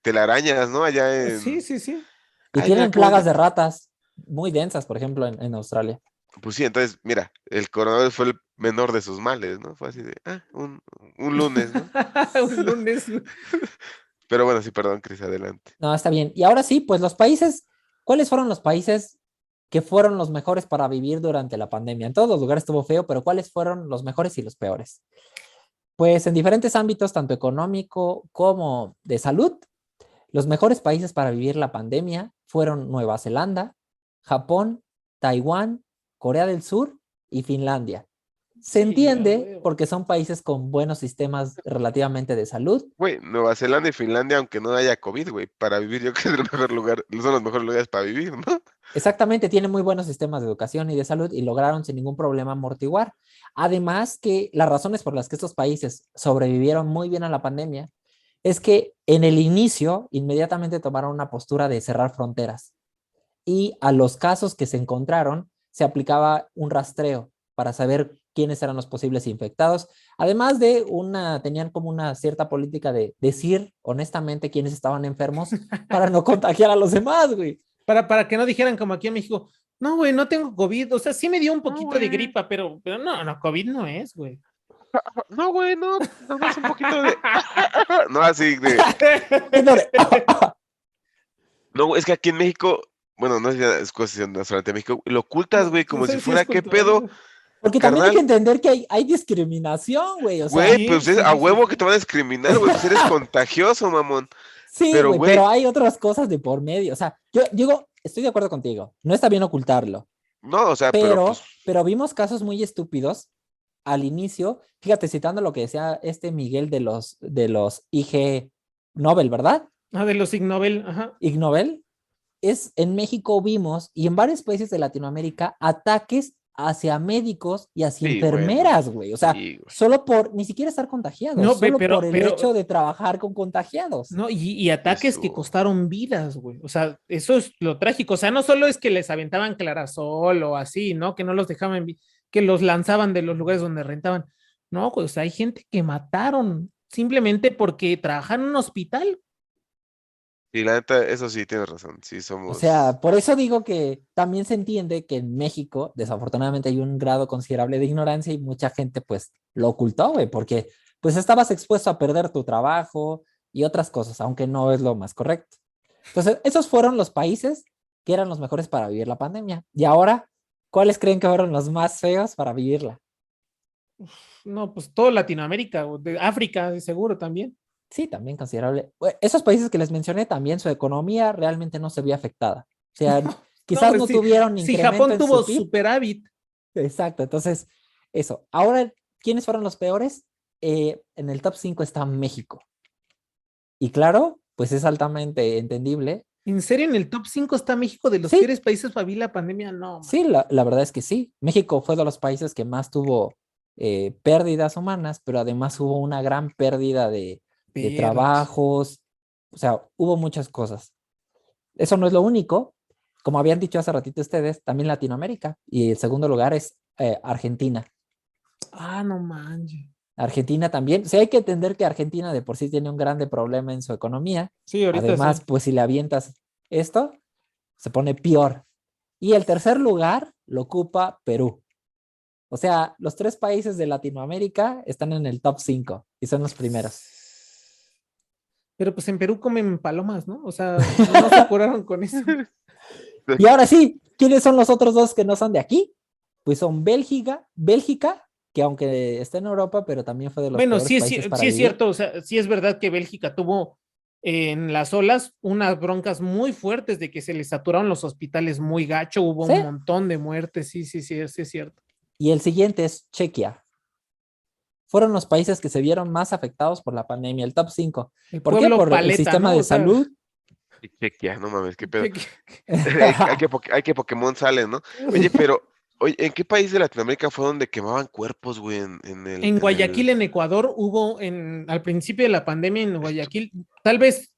telarañas, ¿no? Allá sí, en. sí, sí. Y Ay, mira tienen qué bonito. plagas de ratas muy densas, por ejemplo, en Australia. Pues sí, entonces, mira, el coronavirus fue el menor de sus males, ¿no? Fue así de, un lunes, ¿no? Un lunes. Pero bueno, sí, perdón, Cris, adelante. No, está bien. Y ahora sí, pues los países, ¿cuáles fueron los países que fueron los mejores para vivir durante la pandemia? En todos los lugares estuvo feo, pero ¿cuáles fueron los mejores y los peores? Pues en diferentes ámbitos, tanto económico como de salud, los mejores países para vivir la pandemia fueron Nueva Zelanda, Japón, Taiwán, Corea del Sur y Finlandia. Se Sí, a entiende huevo. porque son países con buenos sistemas relativamente de salud. Güey, Nueva Zelanda y Finlandia, aunque no haya COVID, güey, para vivir yo creo que es el mejor lugar, son los mejores lugares para vivir, ¿no? Exactamente, tienen muy buenos sistemas de educación y de salud y lograron sin ningún problema amortiguar. Además que las razones por las que estos países sobrevivieron muy bien a la pandemia es que en el inicio inmediatamente tomaron una postura de cerrar fronteras y a los casos que se encontraron se aplicaba un rastreo para saber quiénes eran los posibles infectados. Además de tenían como una cierta política de decir honestamente quiénes estaban enfermos para no contagiar a los demás, güey. Para que no dijeran como aquí en México, no, güey, no tengo COVID. O sea, sí me dio un No, poquito de güey. gripa, pero no, COVID no es, güey. No, güey, no, nada más un poquito de. No, así de. No, güey, es que aquí en México, bueno, no sé si es cuestión de solamente de México, lo ocultas, güey, como No si sé si es fuera, ¿qué cultural, pedo? güey. Porque también hay que Carnal, entender que hay discriminación, güey. O sea, güey, Sí, pues es sí, a sí, sí, huevo que sí. te van a discriminar, güey, pues eres contagioso, mamón. sí, Pero, güey, pero güey, hay otras cosas de por medio. O sea, yo digo, estoy de acuerdo contigo. No está bien ocultarlo, no, o sea, pero pues, pero vimos casos muy estúpidos al inicio. Fíjate, citando lo que decía este Miguel de los IG Nobel, ¿verdad? Ah, de los Ig Nobel, ajá. Ig Nobel. En México vimos y en varios países de Latinoamérica ataques hacia médicos y hacia sí, bueno, enfermeras, güey. O sea, sí, güey. solo por ni siquiera estar contagiados, No, solo por el pero, hecho de trabajar con contagiados. no, y Sí ataques que estuvo. costaron vidas, güey. O sea, eso es lo trágico. O sea, no solo es que les aventaban clarasol o así, ¿no? Que no los dejaban, que los lanzaban de los lugares donde rentaban. No, güey, o sea, hay gente que mataron simplemente porque trabajaban en un hospital. Y la neta, eso sí, tienes razón, sí O somos. sea, por eso digo que también se entiende que en México, desafortunadamente, hay un grado considerable de ignorancia y mucha gente, pues, lo ocultó, güey, porque, pues, estabas expuesto a perder tu trabajo y otras cosas, aunque no es lo más correcto. Entonces, esos fueron los países que eran los mejores para vivir la pandemia. Y ahora, ¿cuáles creen que fueron los más feos para vivirla? No, pues todo Latinoamérica, o de África, de seguro también. Sí, también considerable. Esos países que les mencioné también su economía realmente no se vio afectada. O sea, No, quizás pues no sí, tuvieron si incremento Japón en tuvo su PIB. superávit. Exacto, entonces, eso. Ahora, ¿quiénes fueron los peores? En el top 5 está México. Y claro, pues es altamente entendible. ¿En serio en el top 5 está México de los Sí, peores países para vivir la pandemia? No, man. sí, la verdad es que sí. México fue de los países que más tuvo pérdidas humanas, pero además hubo una gran pérdida de Vergas. trabajos. O sea, hubo muchas cosas. Eso no es lo único. Como habían dicho hace ratito ustedes, también Latinoamérica. Y el segundo lugar es Argentina. Ah, no manches. Argentina también. Sí, hay que entender que Argentina de por sí tiene un grande problema en su economía. Sí, ahorita Además, sí. pues si le avientas esto, se pone peor. Y el tercer lugar lo ocupa Perú. O sea, los 3 países de Latinoamérica están en el top 5 y son los primeros. Pero pues en Perú comen palomas, ¿no? O sea, no se curaron con eso. Y ahora sí, ¿quiénes son los otros dos que no son de aquí? Pues son Bélgica, que aunque está en Europa, pero también fue de los Bueno, peores sí países para sí es vivir. cierto, o sea, sí es verdad que Bélgica tuvo en las olas unas broncas muy fuertes de que se les saturaron los hospitales muy gacho, hubo ¿Sí? un montón de muertes, sí, es cierto. Y el siguiente es Chequia. Fueron los países que se vieron más afectados por la pandemia, el top 5. El ¿Por qué? pueblo Por el paleta, sistema ¿no? de O sea, salud. Y Chequia, no mames, qué pedo. Chequia. Hay que Pokémon salen, ¿no? Oye, pero, oye, ¿en qué país de Latinoamérica fue donde quemaban cuerpos, güey? En Guayaquil, en Ecuador, hubo al principio de la pandemia en Guayaquil, tal vez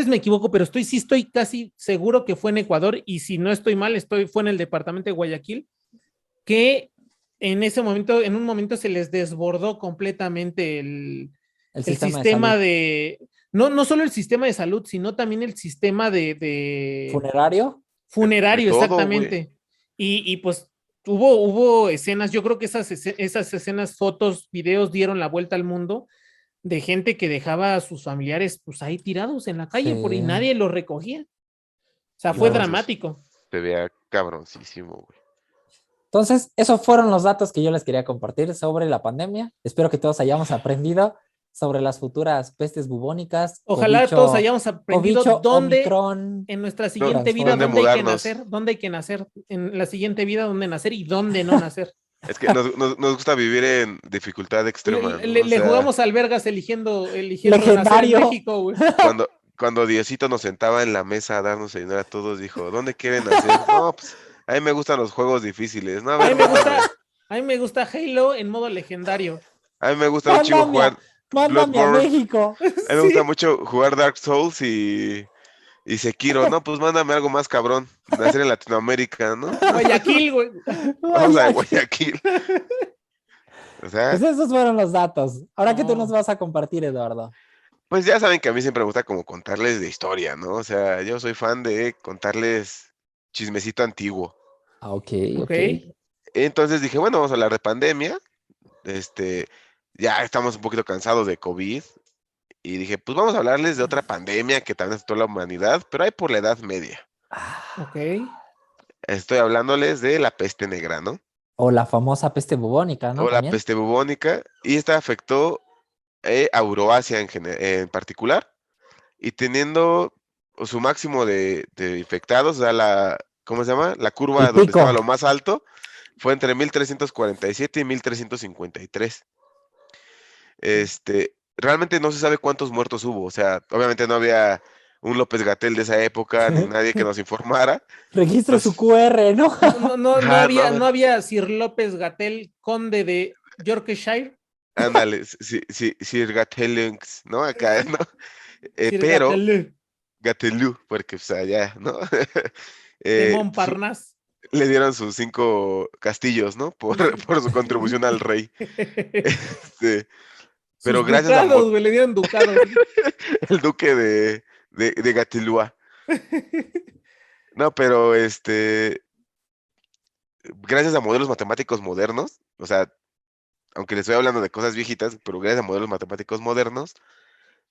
me equivoco, pero estoy casi seguro que fue en Ecuador, y si no estoy mal, fue en el departamento de Guayaquil, que en un momento se les desbordó completamente el sistema de, no solo el sistema de salud, sino también el sistema de ¿Funerario? funerario, De todo, exactamente. Y pues hubo escenas, yo creo que esas escenas, fotos, videos dieron la vuelta al mundo de gente que dejaba a sus familiares pues ahí tirados en la calle y Sí. nadie los recogía. O sea, No, fue eso dramático. se vea cabroncísimo, güey. Entonces, esos fueron los datos que yo les quería compartir sobre la pandemia. Espero que todos hayamos aprendido sobre las futuras pestes bubónicas. Ojalá todos hayamos aprendido cobicho, dónde Omicron, en nuestra siguiente vida, ¿Dónde dónde hay que mudarnos? nacer, dónde hay que nacer, en la siguiente vida, dónde nacer y dónde no nacer. Es que nos gusta vivir en dificultad extrema, ¿no? Le O sea, jugamos al Vergas eligiendo nacer en Legendario. México, güey. cuando Diosito nos sentaba en la mesa a darnos el dinero a todos, dijo, ¿dónde quieren nacer? No, pues, a mí me gustan los juegos difíciles, ¿no? A ver, A mí me gusta Halo en modo legendario. a mí me gusta un chingo jugar Mándame a Bloodborne. México. A mí me gusta mucho jugar Dark Souls y Sekiro, ¿no? Pues mándame algo más cabrón. Nacer en Latinoamérica, ¿no? Guayaquil, güey. Vamos a Guayaquil. O sea, Pues esos fueron los datos. Ahora, ¿qué tú No. nos vas a compartir, Eduardo? pues ya saben que a mí siempre me gusta como contarles de historia, ¿no? O sea, yo soy fan de contarles chismecito antiguo. Ah, ok. Entonces dije, bueno, vamos a hablar de pandemia. Ya estamos un poquito cansados de COVID. Y dije, pues vamos a hablarles de otra pandemia que también afectó a la humanidad, pero hay por la Edad Media. Ok. Estoy hablándoles de la peste negra, ¿no? O la famosa peste bubónica, ¿no? O la También. peste bubónica. Y esta afectó a Euroasia en particular. Y teniendo su máximo de infectados, o sea, ¿cómo se llama? La curva El donde pico. estaba lo más alto fue entre 1347 y 1353. Realmente no se sabe cuántos muertos hubo, o sea, obviamente no había un López-Gatell de esa época, ni nadie que nos informara. Registre su Entonces, QR, ¿no? No había Sir López-Gatell, conde de Yorkshire. ándale, Sir Gatellungs, ¿no? Acá, ¿no? Sir Pero, Gatell Gatelú, porque, o sea, ya, ¿no? de Montparnasse. Le dieron sus 5 castillos, ¿no? Por su contribución al rey. Pero Sus gracias ducados, güey, le dieron ducados. el duque de Gatilúa. No, pero gracias a modelos matemáticos modernos, o sea, aunque les estoy hablando de cosas viejitas, pero gracias a modelos matemáticos modernos,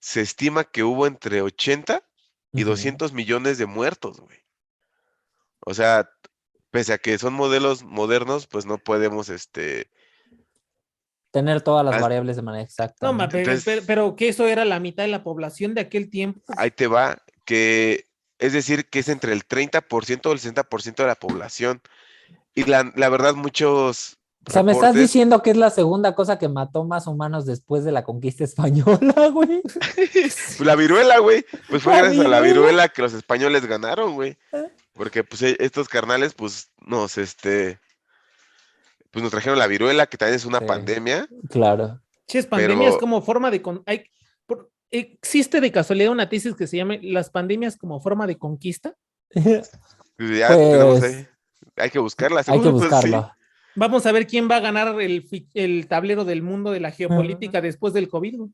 se estima que hubo entre 80 y 200 millones de muertos, güey. O sea, pese a que son modelos modernos, pues no podemos, tener todas las variables de manera exacta. No, pero que eso era la mitad de la población de aquel tiempo. Ahí te va, es decir, que es entre el 30% o el 60% de la población. Y la verdad, muchos O sea, me estás reportes- diciendo que es la segunda cosa que mató más humanos después de la conquista española, güey. Pues la viruela, güey. Pues fue La gracias a la viruela. viruela que los españoles ganaron, güey. Porque pues estos carnales, pues pues nos trajeron la viruela, que también es una Sí. pandemia. Claro. Ches, pandemias Pero- como forma de... ¿Existe de casualidad una tesis que se llame Las pandemias como forma de conquista? Pues ya Pues, tenemos ahí. Hay que buscarla. Hay que seguro, pues, sí. buscarlo. Vamos a ver quién va a ganar el tablero del mundo de la geopolítica después del COVID. Güey.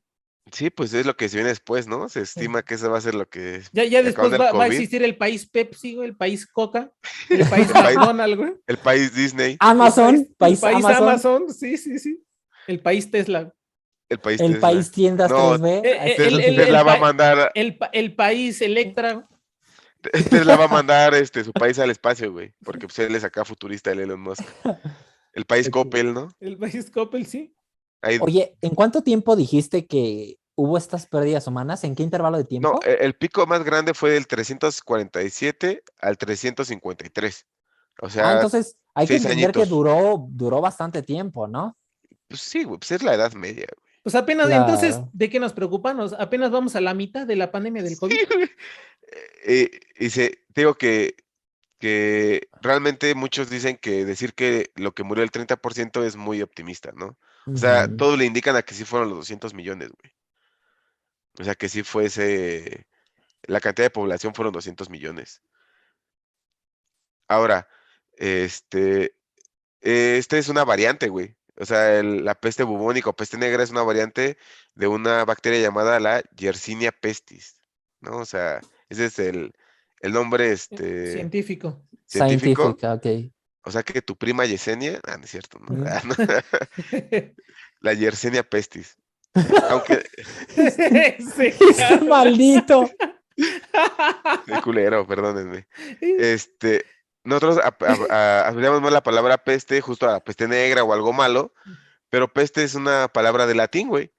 Sí, pues es lo que se viene después, ¿no? Se estima que eso va a ser lo que... Ya acabando después el va a COVID. existir el país Pepsi, güey, el país Coca, el país El país- McDonald's, güey. El país Disney, Amazon, El país país Amazon, Amazon, sí. El país Tesla. el país el Tesla. país tiendas No, 3B. Tesla va a mandar, El país Electra. Tesla va a mandar su país al espacio, güey, porque pues él es acá futurista, el Elon Musk. El país Coppel, ¿no? El país Coppel, sí. Ahí, Oye, ¿en cuánto tiempo dijiste que hubo estas pérdidas humanas? ¿En qué intervalo de No, tiempo? el pico más grande fue del 347 al 353. O sea, Entonces hay que 6 entender que añitos. duró bastante tiempo, ¿no? Pues sí, güey, pues es la Edad Media, güey. Pues apenas, entonces, Claro. ¿de qué nos preocupa? Apenas vamos a la mitad de la pandemia del COVID. Sí, güey. Te digo que realmente muchos dicen que decir que lo que murió el 30% es muy optimista, ¿no? O sea, Ujú. todo le indican a que sí fueron los 200 millones, güey. O sea, que sí fuese, la cantidad de población fueron 200 millones. Ahora, este, esta es una variante, güey. O sea, la peste bubónica o peste negra es una variante de una bacteria llamada la Yersinia pestis, ¿no? O sea, ese es el nombre Científico. científico. Científica, ok. O sea que tu prima Yesenia, no es cierto, ¿no? Mm. No. La Yersinia pestis. Aunque, Ese Este cabrón. maldito. de culero, perdónenme. Este, nosotros asociamos más la palabra peste justo a la peste negra o algo malo, pero peste es una palabra de latín, güey,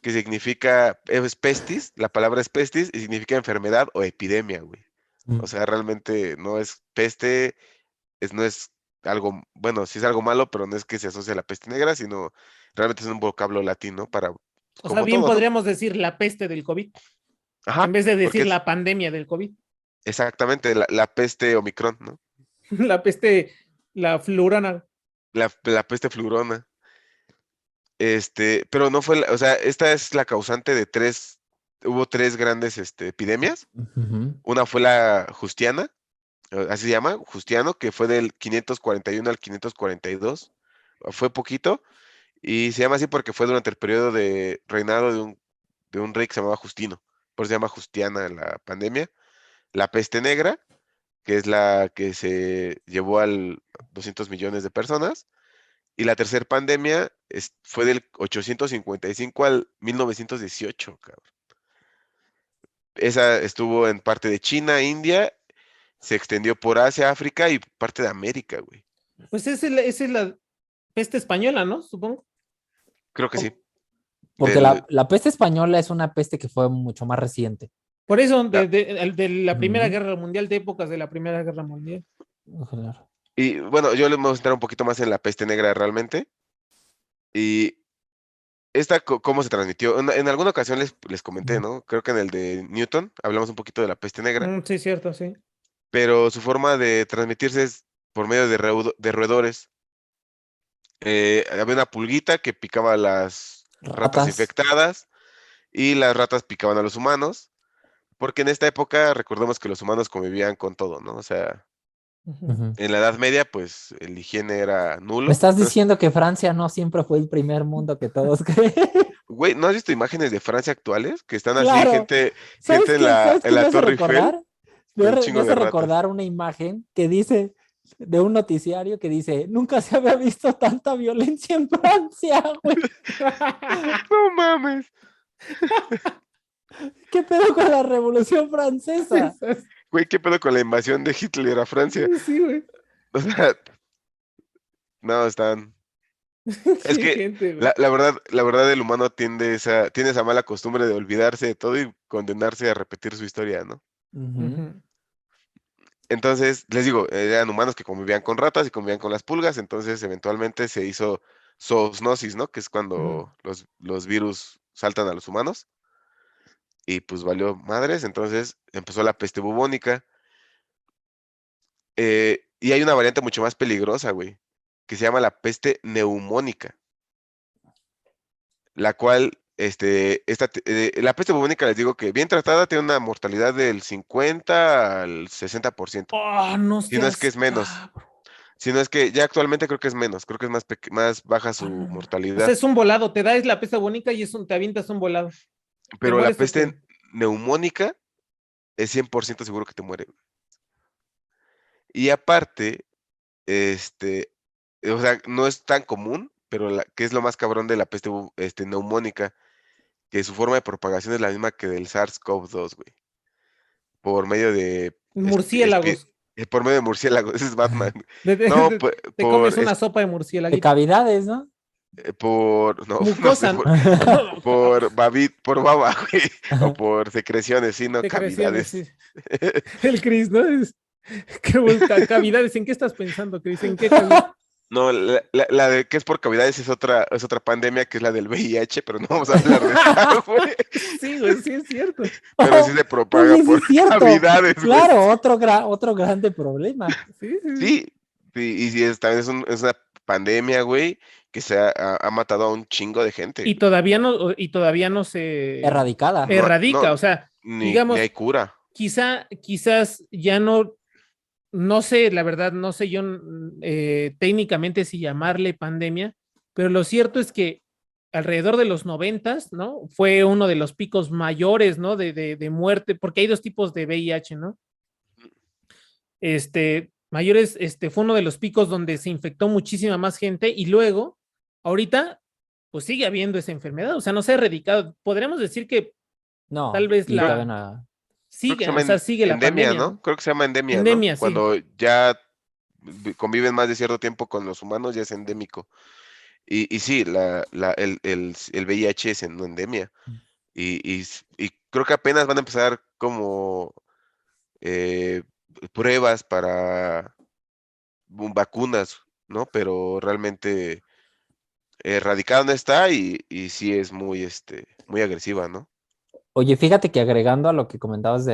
que significa, es pestis, la palabra es pestis y significa enfermedad o epidemia, güey. O sea, realmente no es peste, no es algo, bueno, sí es algo malo, pero no es que se asocie a la peste negra, sino realmente es un vocablo latino para, O sea, como bien todo, ¿no? podríamos decir la peste del COVID, en Ajá, vez de porque decir es la pandemia del COVID. exactamente la peste Omicron, ¿no? La peste, la flurana. La peste flurona. Pero no fue, o sea, esta es la causante de hubo tres grandes epidemias. Ujú. Una fue la Justiana, así se llama, Justiano, que fue del 541 al 542. Fue poquito, y se llama así porque fue durante el periodo de reinado de un rey que se llamaba Justino. Por eso se llama Justiana la pandemia. La peste negra, que es la que se llevó al 200 millones de personas. Y la tercera pandemia fue del 855 al 1918, cabrón. Esa estuvo en parte de China, India, se extendió por Asia, África y parte de América, güey. Pues esa es la peste española, ¿no? Supongo. Creo que sí. Porque Del, la peste española es una peste que fue mucho más reciente. Por eso, la- de la Primera Ujú. Guerra Mundial, de épocas de la Primera Guerra Mundial. Claro. y bueno, yo les voy a entrar un poquito más en la peste negra realmente. Y esta, ¿cómo se transmitió? En alguna ocasión les comenté, ¿no? Creo que en el de Newton hablamos un poquito de la peste negra, Sí, cierto, sí. pero su forma de transmitirse es por medio de roedores. Había una pulguita que picaba a las ratas Ratas. infectadas y las ratas picaban a los humanos, porque en esta época recordemos que los humanos convivían con todo, ¿no? O sea, Ujú. Ujú. en la Edad Media, pues el higiene era ¿Me nulo. estás diciendo que Francia no siempre fue el primer mundo que todos creen? Güey, ¿no has visto imágenes de Francia actuales? Que están así, Claro. gente ¿Sabes en qué? la, ¿Sabes en qué me la hace Torre Eiffel recordar? con un Me chingo de hace ratas. recordar una imagen que dice, de un noticiario que dice, nunca se había visto tanta violencia en Francia, güey. No mames. ¿Qué pedo con la Revolución Francesa? Güey, ¿qué pedo con la invasión de Hitler a Francia? Sí, güey. O sea, no, están. Es Qué que gente, güey. la verdad, el humano tiene esa mala costumbre de olvidarse de todo y condenarse a repetir su historia, ¿no? Ujú. Ujú. Entonces, les digo, eran humanos que convivían con ratas y convivían con las pulgas, entonces eventualmente se hizo zoosnosis, ¿no? Que es Ujú. cuando los virus saltan a los humanos y pues valió madres, entonces empezó la peste bubónica. Y hay una variante mucho más peligrosa, güey, que se llama la peste neumónica, la cual, la peste bubónica, les digo que bien tratada tiene una mortalidad del 50 al 60%, Oh, no si no es que seas es menos. cabrón. Si no es que ya actualmente creo que es menos, creo que es más baja Ah, su no, no. O sea, mortalidad. es un volado, te das la pesta bonita y te avientas un volado. ¿Te Pero la mueres o peste qué? neumónica es 100% seguro que te muere, güey. Y aparte, este, o sea, no es tan común, pero que es lo más cabrón de la peste neumónica, que su forma de propagación es la misma que del SARS-CoV-2, güey. Por medio de, Murciélagos. por medio de murciélagos, ese es Batman. No, Te comes por una sopa de De murciélago. cavidades, ¿no? No, Mucosa, no ¿no? sé, por baba, güey, o por secreciones, sí, no, Secreciones, cavidades. sí. El Cris, ¿no? ¿Qué cavidades? ¿En qué estás pensando, Cris? ¿En qué cavidades? No, la de que es por cavidades es otra pandemia que es la del VIH, pero no vamos a hablar de esa, güey. Sí, güey, sí es cierto. Pero sí se propaga Oye, sí por es cierto. cavidades, güey. Claro, otro grande problema. Sí, sí, sí. Sí, y sí, también es una pandemia, güey, que ha matado a un chingo de gente. Y todavía no se Erradicada. erradica. O sea, Ni digamos, hay cura. quizás ya no sé, la verdad, no sé yo técnicamente si llamarle pandemia, pero lo cierto es que alrededor de los 90, ¿no? Fue uno de los picos mayores, ¿no? De muerte, porque hay dos tipos de VIH, ¿no? Mayores, fue uno de los picos donde se infectó muchísima más gente y luego, ahorita, pues sigue habiendo esa enfermedad, o sea, no se ha erradicado. Podríamos decir que No, tal vez y todavía no. Creo que sigue, se o llama sea, sigue la endemia, pandemia, ¿no? ¿no? Creo que se llama endemia, ¿no? Endemia, sí. Cuando ya conviven más de cierto tiempo con los humanos, ya es endémico. Y sí, el VIH es en endemia. Y creo que apenas van a empezar como eh, pruebas para vacunas, ¿no? Pero realmente erradicada no está y sí es muy, muy agresiva, ¿no? Oye, fíjate que agregando a lo que comentabas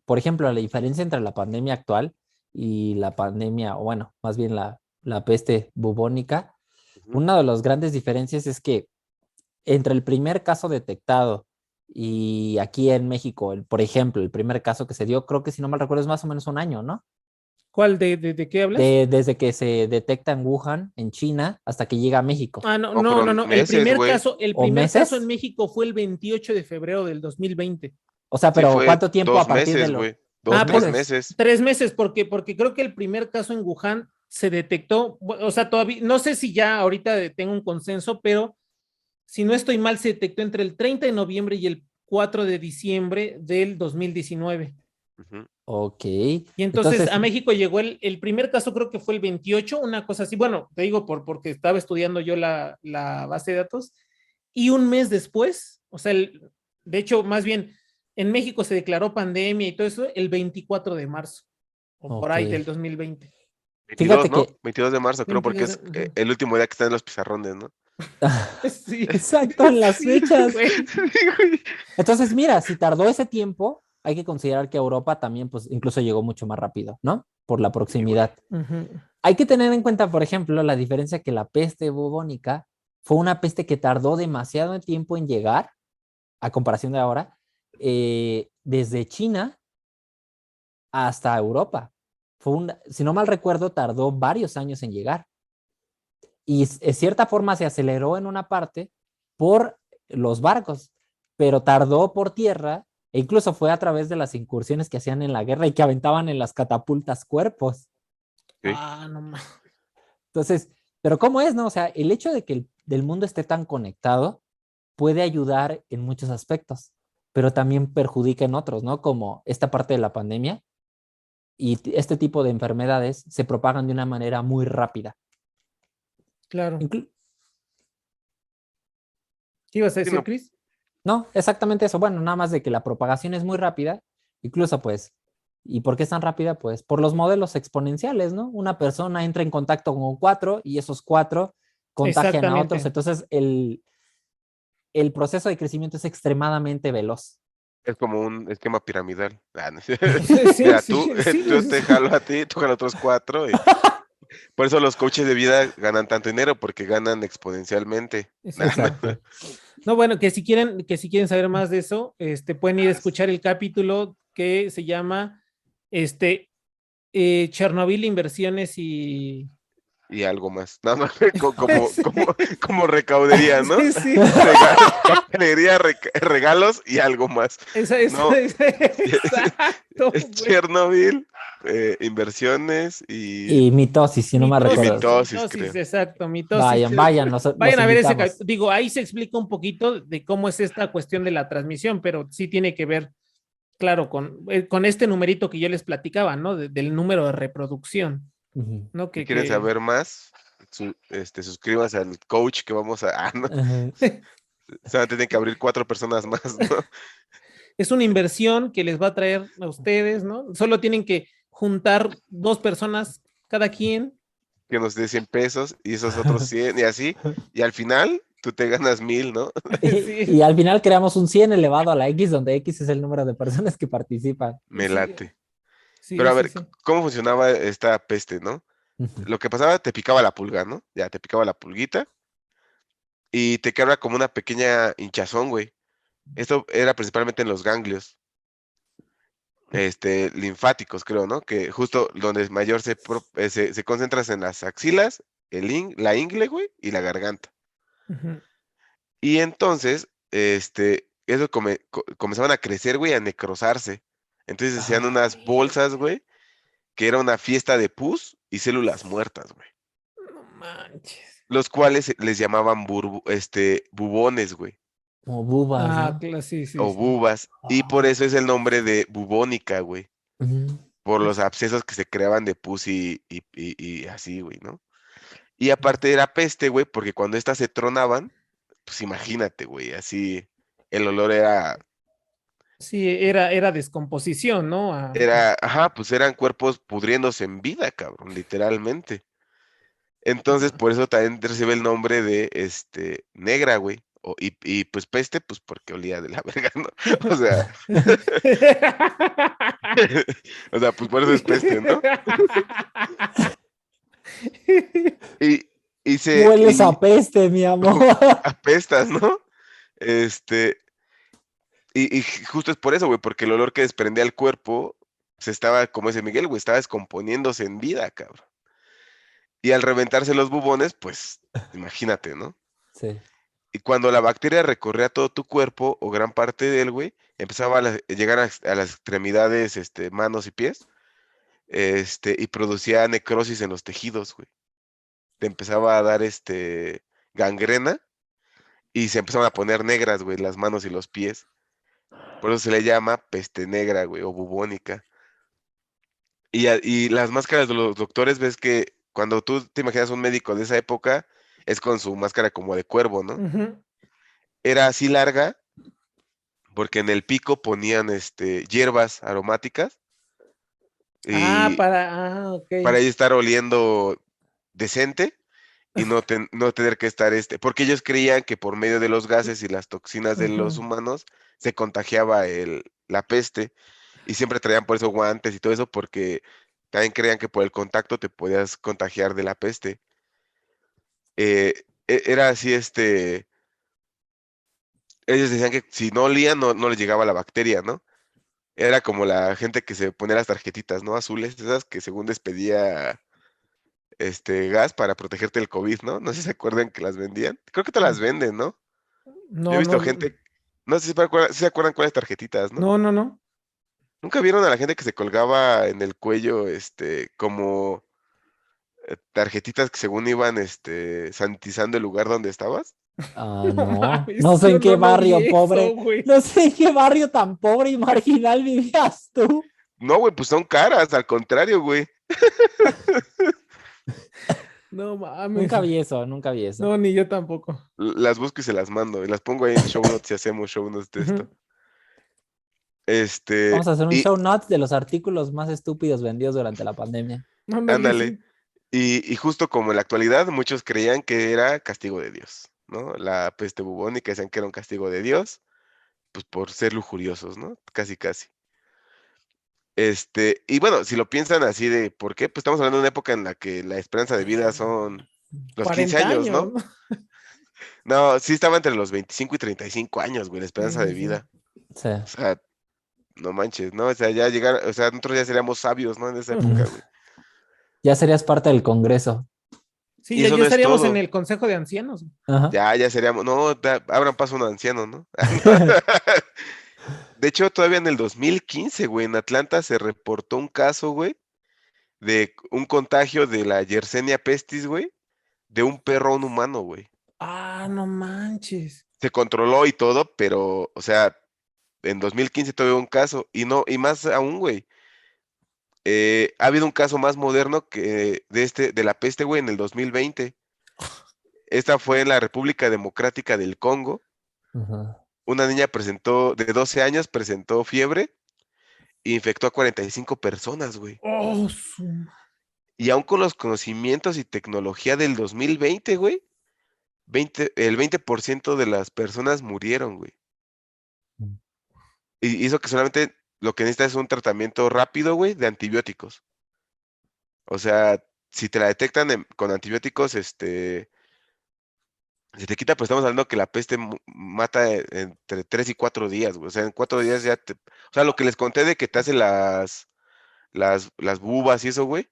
por ejemplo, la diferencia entre la pandemia actual y la pandemia, o bueno, más bien la peste bubónica, Ujú. una de las grandes diferencias es que entre el primer caso detectado y aquí en México, por ejemplo, el primer caso que se dio, creo que si no mal recuerdo es más o menos un año, ¿no? ¿Cuál de qué hablas? Desde que se detecta en Wuhan, en China, hasta que llega a México. Ah, no, No, no, no, fueron no. meses, güey. El ¿O primer caso en meses? México fue el 28 de febrero del 2020. O sea, Sí, pero fue ¿cuánto tiempo a 2 meses, los güey. dos Dos, Ah, tres meses? meses. 3 meses, porque creo que el primer caso en Wuhan se detectó, o sea, todavía, no sé si ya ahorita tengo un consenso, pero si no estoy mal, se detectó entre el 30 de noviembre y el 4 de diciembre del 2019. Ujú. Ok. Y entonces Entonces, a México llegó el primer caso, creo que fue el 28, una cosa así. Bueno, te digo porque estaba estudiando yo la base de datos. Y un mes después, o sea, de hecho, más bien, en México se declaró pandemia y todo eso el 24 de marzo, o por ok. ahí del 2020. 22, Fíjate ¿no? que, 22 de marzo, creo, porque 22 es el último día que están en los pizarrones, ¿no? Sí, exacto, en las sí, fechas. güey. Sí, güey. Entonces, mira, si tardó ese tiempo, hay que considerar que Europa también, pues, incluso llegó mucho más rápido, ¿no? Por la Sí, güey. proximidad. Ujú. Hay que tener en cuenta, por ejemplo, la diferencia que la peste bubónica fue una peste que tardó demasiado tiempo en llegar, a comparación de ahora, desde China hasta Europa. Si no mal recuerdo, tardó varios años en llegar. Y de cierta forma se aceleró en una parte por los barcos, pero tardó por tierra e incluso fue a través de las incursiones que hacían en la guerra y que aventaban en las catapultas cuerpos. Sí. Ah, no más. Entonces, pero ¿cómo es, no? O sea, el hecho de que el mundo esté tan conectado puede ayudar en muchos aspectos, pero también perjudica en otros, ¿no? Como esta parte de la pandemia y este tipo de enfermedades se propagan de una manera muy rápida. Claro. Inclu ¿Qué ibas a Sí, decir, no, Chris? No, exactamente eso. Bueno, nada más de que la propagación es muy rápida, incluso pues, ¿y por qué es tan rápida? Pues por los modelos exponenciales, ¿no? Una persona entra en contacto con cuatro y esos cuatro contagian a otros, Exactamente. entonces el proceso de crecimiento es extremadamente veloz. es como un esquema piramidal. Ah, no. Sí, Mira, sí, yo sí. te jalo a ti, tú jalas a otros 4. Por eso los coaches de vida ganan tanto dinero, porque ganan exponencialmente. Exacto. No, bueno, que si quieren saber más de eso, pueden ir a escuchar el capítulo que se llama este Chernobyl Inversiones y Y algo más. Nada más como recaudería, ¿no? sí, sí. Alegría, regalos y algo más. No, Exacto, es güey. Chernobyl, inversiones Y mitosis, si no me y recuerdo. mitosis, Mitosis, creo. exacto, mitosis. Vayan, vayan, los Vayan a ver ese, invitamos. digo, ahí se explica un poquito de cómo es esta cuestión de la transmisión, pero sí tiene que ver, claro, con este numerito que yo les platicaba, ¿no? Del número de reproducción, Ujú. ¿no? Si quieren saber más, suscríbanse al coach que vamos a... no, Ajá. se van a tener que abrir 4 personas más, ¿no? Es una inversión que les va a traer a ustedes, ¿no? Solo tienen que juntar 2 personas cada quien. Que nos dé 100 pesos y esos otros 100 y así. Y al final tú te ganas 1000, ¿no? Y Sí, al final creamos un 100 elevado a la X, donde X es el número de personas que participan. Me sí, late. sí, Pero a sí, ver, sí. ¿cómo funcionaba esta peste, no? Ujú. Lo que pasaba, te picaba la pulga, ¿no? Ya, te picaba la pulguita y te quedaba como una pequeña hinchazón, güey. Esto era principalmente en los ganglios, linfáticos, creo, ¿no? Que justo donde mayor se concentra en las axilas, la ingle, güey, y la garganta. Ujú. Y entonces, eso comenzaban a crecer, güey, a necrosarse. Entonces hacían Ah, unas bolsas, güey, que era una fiesta de pus y células muertas, güey. no manches. Los cuales les llamaban bubones, güey, Como bubas, Ah, ¿no? claro, sí, sí, o sí. bubas. Y por Ah. eso es el nombre de bubónica, güey, Ujú. por los abscesos que se creaban de pus y así, güey, ¿no? Y aparte era peste, güey, porque cuando estas se tronaban, pues imagínate, güey, así el olor Sí, era descomposición, ¿no? ajá, pues eran cuerpos pudriéndose en vida, cabrón, literalmente. Entonces, por eso también recibe el nombre de, negra, güey. Y pues peste, pues porque olía de la verga, ¿no? O sea, o sea, pues por eso es peste, ¿no? Y, Hueles y a peste, mi amor. apestas, ¿no? Este, y justo es por eso, güey, porque el olor que desprendía el cuerpo se estaba, como dice Miguel, güey, estaba descomponiéndose en vida, cabrón. Y al reventarse los bubones, pues, imagínate, ¿no? Sí. Y cuando la bacteria recorría todo tu cuerpo o gran parte de él, güey, empezaba a llegar a las extremidades, manos y pies, y producía necrosis en los tejidos, güey. Te empezaba a dar, gangrena y se empezaban a poner negras, güey, las manos y los pies. Por eso se le llama peste negra, güey, o bubónica. Y las máscaras de los doctores, ves que cuando tú te imaginas un médico de esa época, es con su máscara como de cuervo, ¿no? Ujú. Era así larga porque en el pico ponían hierbas aromáticas Ah, y ok. para ahí estar oliendo decente y no tener que estar porque ellos creían que por medio de los gases y las toxinas de los Ujú. humanos se contagiaba la peste y siempre traían por eso guantes y todo eso porque también creían que por el contacto te podías contagiar de la peste. Era así, ellos decían que si no olían no les llegaba la bacteria, ¿no? Era como la gente que se ponía las tarjetitas, ¿no? Azules, esas que según despedía gas para protegerte del COVID, ¿no? No sé si se acuerdan que las vendían. Creo que te las venden, ¿no? Yo he No, visto no, gente, no sé si se acuerdan cuáles tarjetitas, ¿no? no, no, no. ¿Nunca vieron a la gente que se colgaba en el cuello, como tarjetitas que según iban, sanitizando el lugar donde estabas? Ah, No no. mames, No sé yo en qué no vi barrio eso, pobre. güey. No sé en qué barrio tan pobre y marginal vivías tú. No, güey, pues son caras, al contrario, güey. No mames. Nunca vi eso, nunca vi eso. No, ni yo tampoco. Las busco y se las mando, y las pongo ahí en show notes y hacemos show notes de esto. Ujú. Vamos a hacer un Y show notes de los artículos más estúpidos vendidos durante la pandemia. Ándale, ándale. sí. Y justo como en la actualidad, muchos creían que era castigo de Dios, ¿no? La peste bubónica decían que era un castigo de Dios, pues por ser lujuriosos, ¿no? Casi, casi. Y bueno, si lo piensan así de, ¿por qué? Pues estamos hablando de una época en la que la esperanza de vida son los 15 40 años, años, ¿no? ¿no? No, sí estaba entre los 25 y 35 años, güey, la Sí, esperanza sí, de sí. vida. Sí. O sea, no manches, ¿no? O sea, ya llegar, o sea, nosotros ya seríamos sabios, ¿no? En esa Mm. época, güey. Ya serías parte del Congreso. Sí, Y ya, eso ya no es estaríamos en todo. el Consejo de Ancianos. Ajá. Ya seríamos, no, abran paso a un anciano, ¿no? De hecho, todavía en el 2015, güey, en Atlanta se reportó un caso, güey, de un contagio de la Yersinia pestis, güey, de un perro a un humano, güey. Ah, no manches. Se controló y todo, pero, o sea, en 2015 todavía hubo un caso, y no, y más aún, güey, ha habido un caso más moderno que de la peste, güey, en el 2020. Esta fue en la República Democrática del Congo. Ajá. Una niña de 12 años presentó fiebre e infectó a 45 personas, güey. Oh, Y aún con los conocimientos y tecnología del 2020, güey, el 20% de las personas murieron, güey. Y hizo que solamente lo que necesitas es un tratamiento rápido, güey, de antibióticos. O sea, si te la detectan con antibióticos, se te quita, pues estamos hablando que la peste mata entre 3 y 4 días, güey. O sea, en 4 días ya te... O sea, lo que les conté de que te hace las bubas y eso, güey,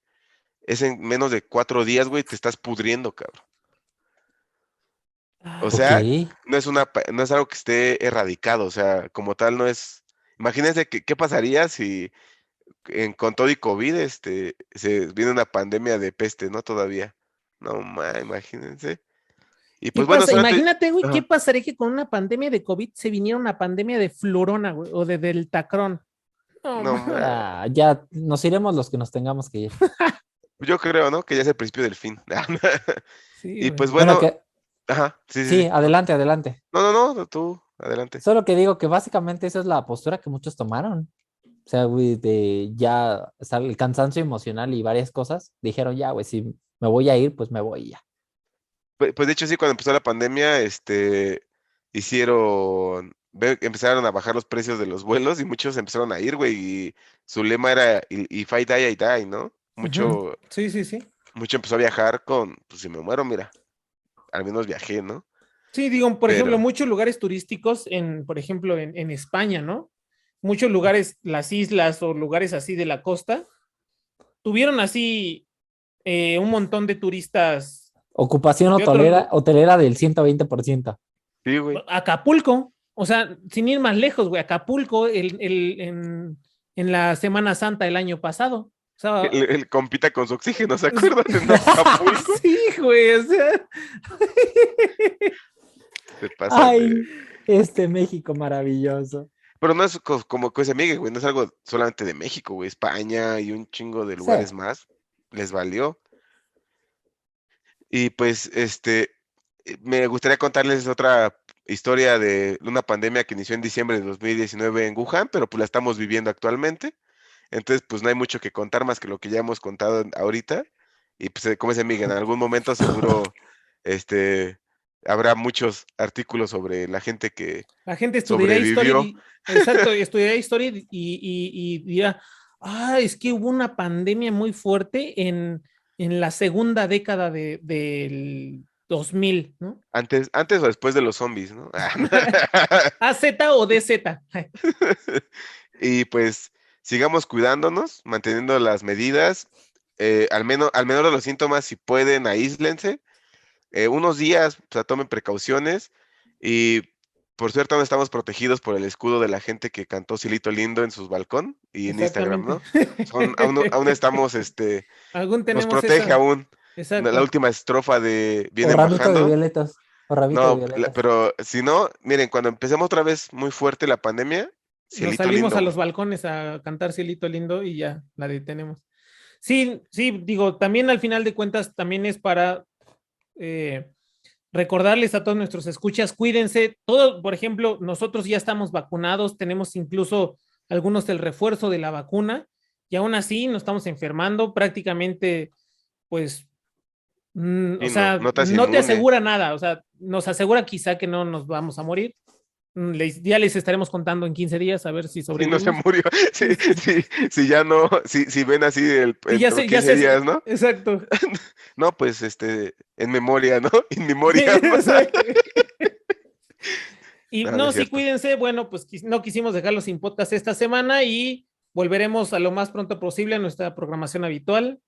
es en menos de 4 días, güey, te estás pudriendo, cabrón. O Ok. sea, no es algo que esté erradicado, o sea, como tal no es... Imagínense qué pasaría si con todo y COVID, se viene una pandemia de peste, ¿no? Todavía. No, imagínense. Y ¿qué pues bueno, pasa? solamente... Imagínate, güey, ¿qué Ajá. pasaría que con una pandemia de COVID se viniera una pandemia de florona, güey, o de deltacrón? No, No, Ah, ya nos iremos los que nos tengamos que ir. yo creo, ¿no? Que ya es el principio del fin. sí, Y güey. pues Bueno, bueno, que ajá, sí, sí, sí, sí. adelante, adelante. No, tú, adelante. Solo que digo que básicamente esa es la postura que muchos tomaron. O sea, güey, de ya o sea, el cansancio emocional y varias cosas, dijeron ya, güey, si me voy a ir, pues me voy y ya. Pues de hecho sí, cuando empezó la pandemia, empezaron a bajar los precios de los vuelos y muchos empezaron a ir, güey, y su lema era, If I die, I die, ¿no? Ujú. Mucho, Sí, sí, sí. mucho empezó a viajar pues si me muero, mira, al menos viajé, ¿no? Sí, digo, por ejemplo, Pero, muchos lugares turísticos por ejemplo, en España, ¿no? Muchos lugares, las islas o lugares así de la costa, tuvieron así un montón de turistas Ocupación de otro, hotelera del 120%. sí, güey, Acapulco, o sea, sin ir más lejos, güey, Acapulco en la Semana Santa del año pasado. O sea, él compita con su oxígeno, ¿se acuerdan? En Acapulco, sí, güey, o sea. se pasan Ay, de... este México maravilloso. Pero no es como que se Miguel, güey, no es algo solamente de México, güey, España y un chingo de Sí, lugares más, les valió. Y pues, me gustaría contarles otra historia de una pandemia que inició en diciembre de 2019 en Wuhan, pero pues la estamos viviendo actualmente. Entonces, pues no hay mucho que contar más que lo que ya hemos contado ahorita. Y pues, como dice Miguel, en algún momento seguro, este, habrá muchos artículos sobre la gente que La gente estudiará historia sobrevivió. exacto, estudiará historia y dirá, es que hubo una pandemia muy fuerte en la segunda década del 2000, ¿no? Antes o después de los zombies, ¿no? AZ o DZ. Y pues sigamos cuidándonos, manteniendo las medidas, al menos de los síntomas, si pueden, aíslense, unos días, o sea, tomen precauciones y por suerte aún estamos protegidos por el escudo de la gente que cantó Cielito Lindo en sus balcón y en Instagram, Exactamente. ¿no? Aún estamos, Algún nos tenemos protege esa. aún. La Exacto. última estrofa de o Vienen ramito de bajando. violetas. O ramito de No, violetas. pero si no, miren, cuando empecemos otra vez muy fuerte la pandemia, Nos Cielito salimos Lindo, a güey. los balcones a cantar Cielito Lindo y ya la detenemos. Sí, sí, digo, también al final de cuentas también es para eh, recordarles a todos nuestros escuchas, cuídense. Todo, por ejemplo, nosotros ya estamos vacunados, tenemos incluso algunos el refuerzo de la vacuna y aún así nos estamos enfermando prácticamente, pues, o Sí, no, sea, no te hace no te inmune. asegura nada, o sea, nos asegura quizá que no nos vamos a morir. Ya les estaremos contando en 15 días a ver si Si no se sobrevivimos. murió, si ya no, si ven así Sí, en 15 días, ¿no? exacto. No, pues en memoria, ¿no? In memoriam. Y No, no no, es sí, cierto. cuídense. Bueno, pues no quisimos dejarlos sin podcast esta semana y volveremos a lo más pronto posible a nuestra programación habitual.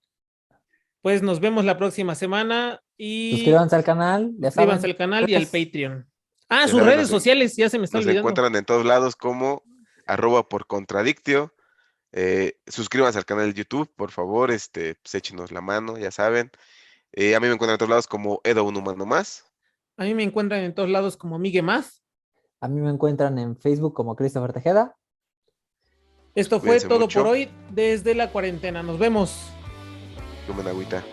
Pues nos vemos la próxima semana y Suscríbanse al canal, ya suscríbanse saben. al canal y al Redes. Patreon. Ah, Ya sus saben, redes sociales, ya se me está nos olvidando. encuentran en todos lados como @porcontradictio. Suscríbanse al canal de YouTube, por favor, pues échenos la mano, ya saben. A mí me encuentran en todos lados como Edo un humano más. A mí me encuentran en todos lados como Migue Más. A mí me encuentran en Facebook como Christopher Tejeda. Esto fue Cuídense todo mucho. por hoy desde la cuarentena. Nos vemos. Tomen agüita.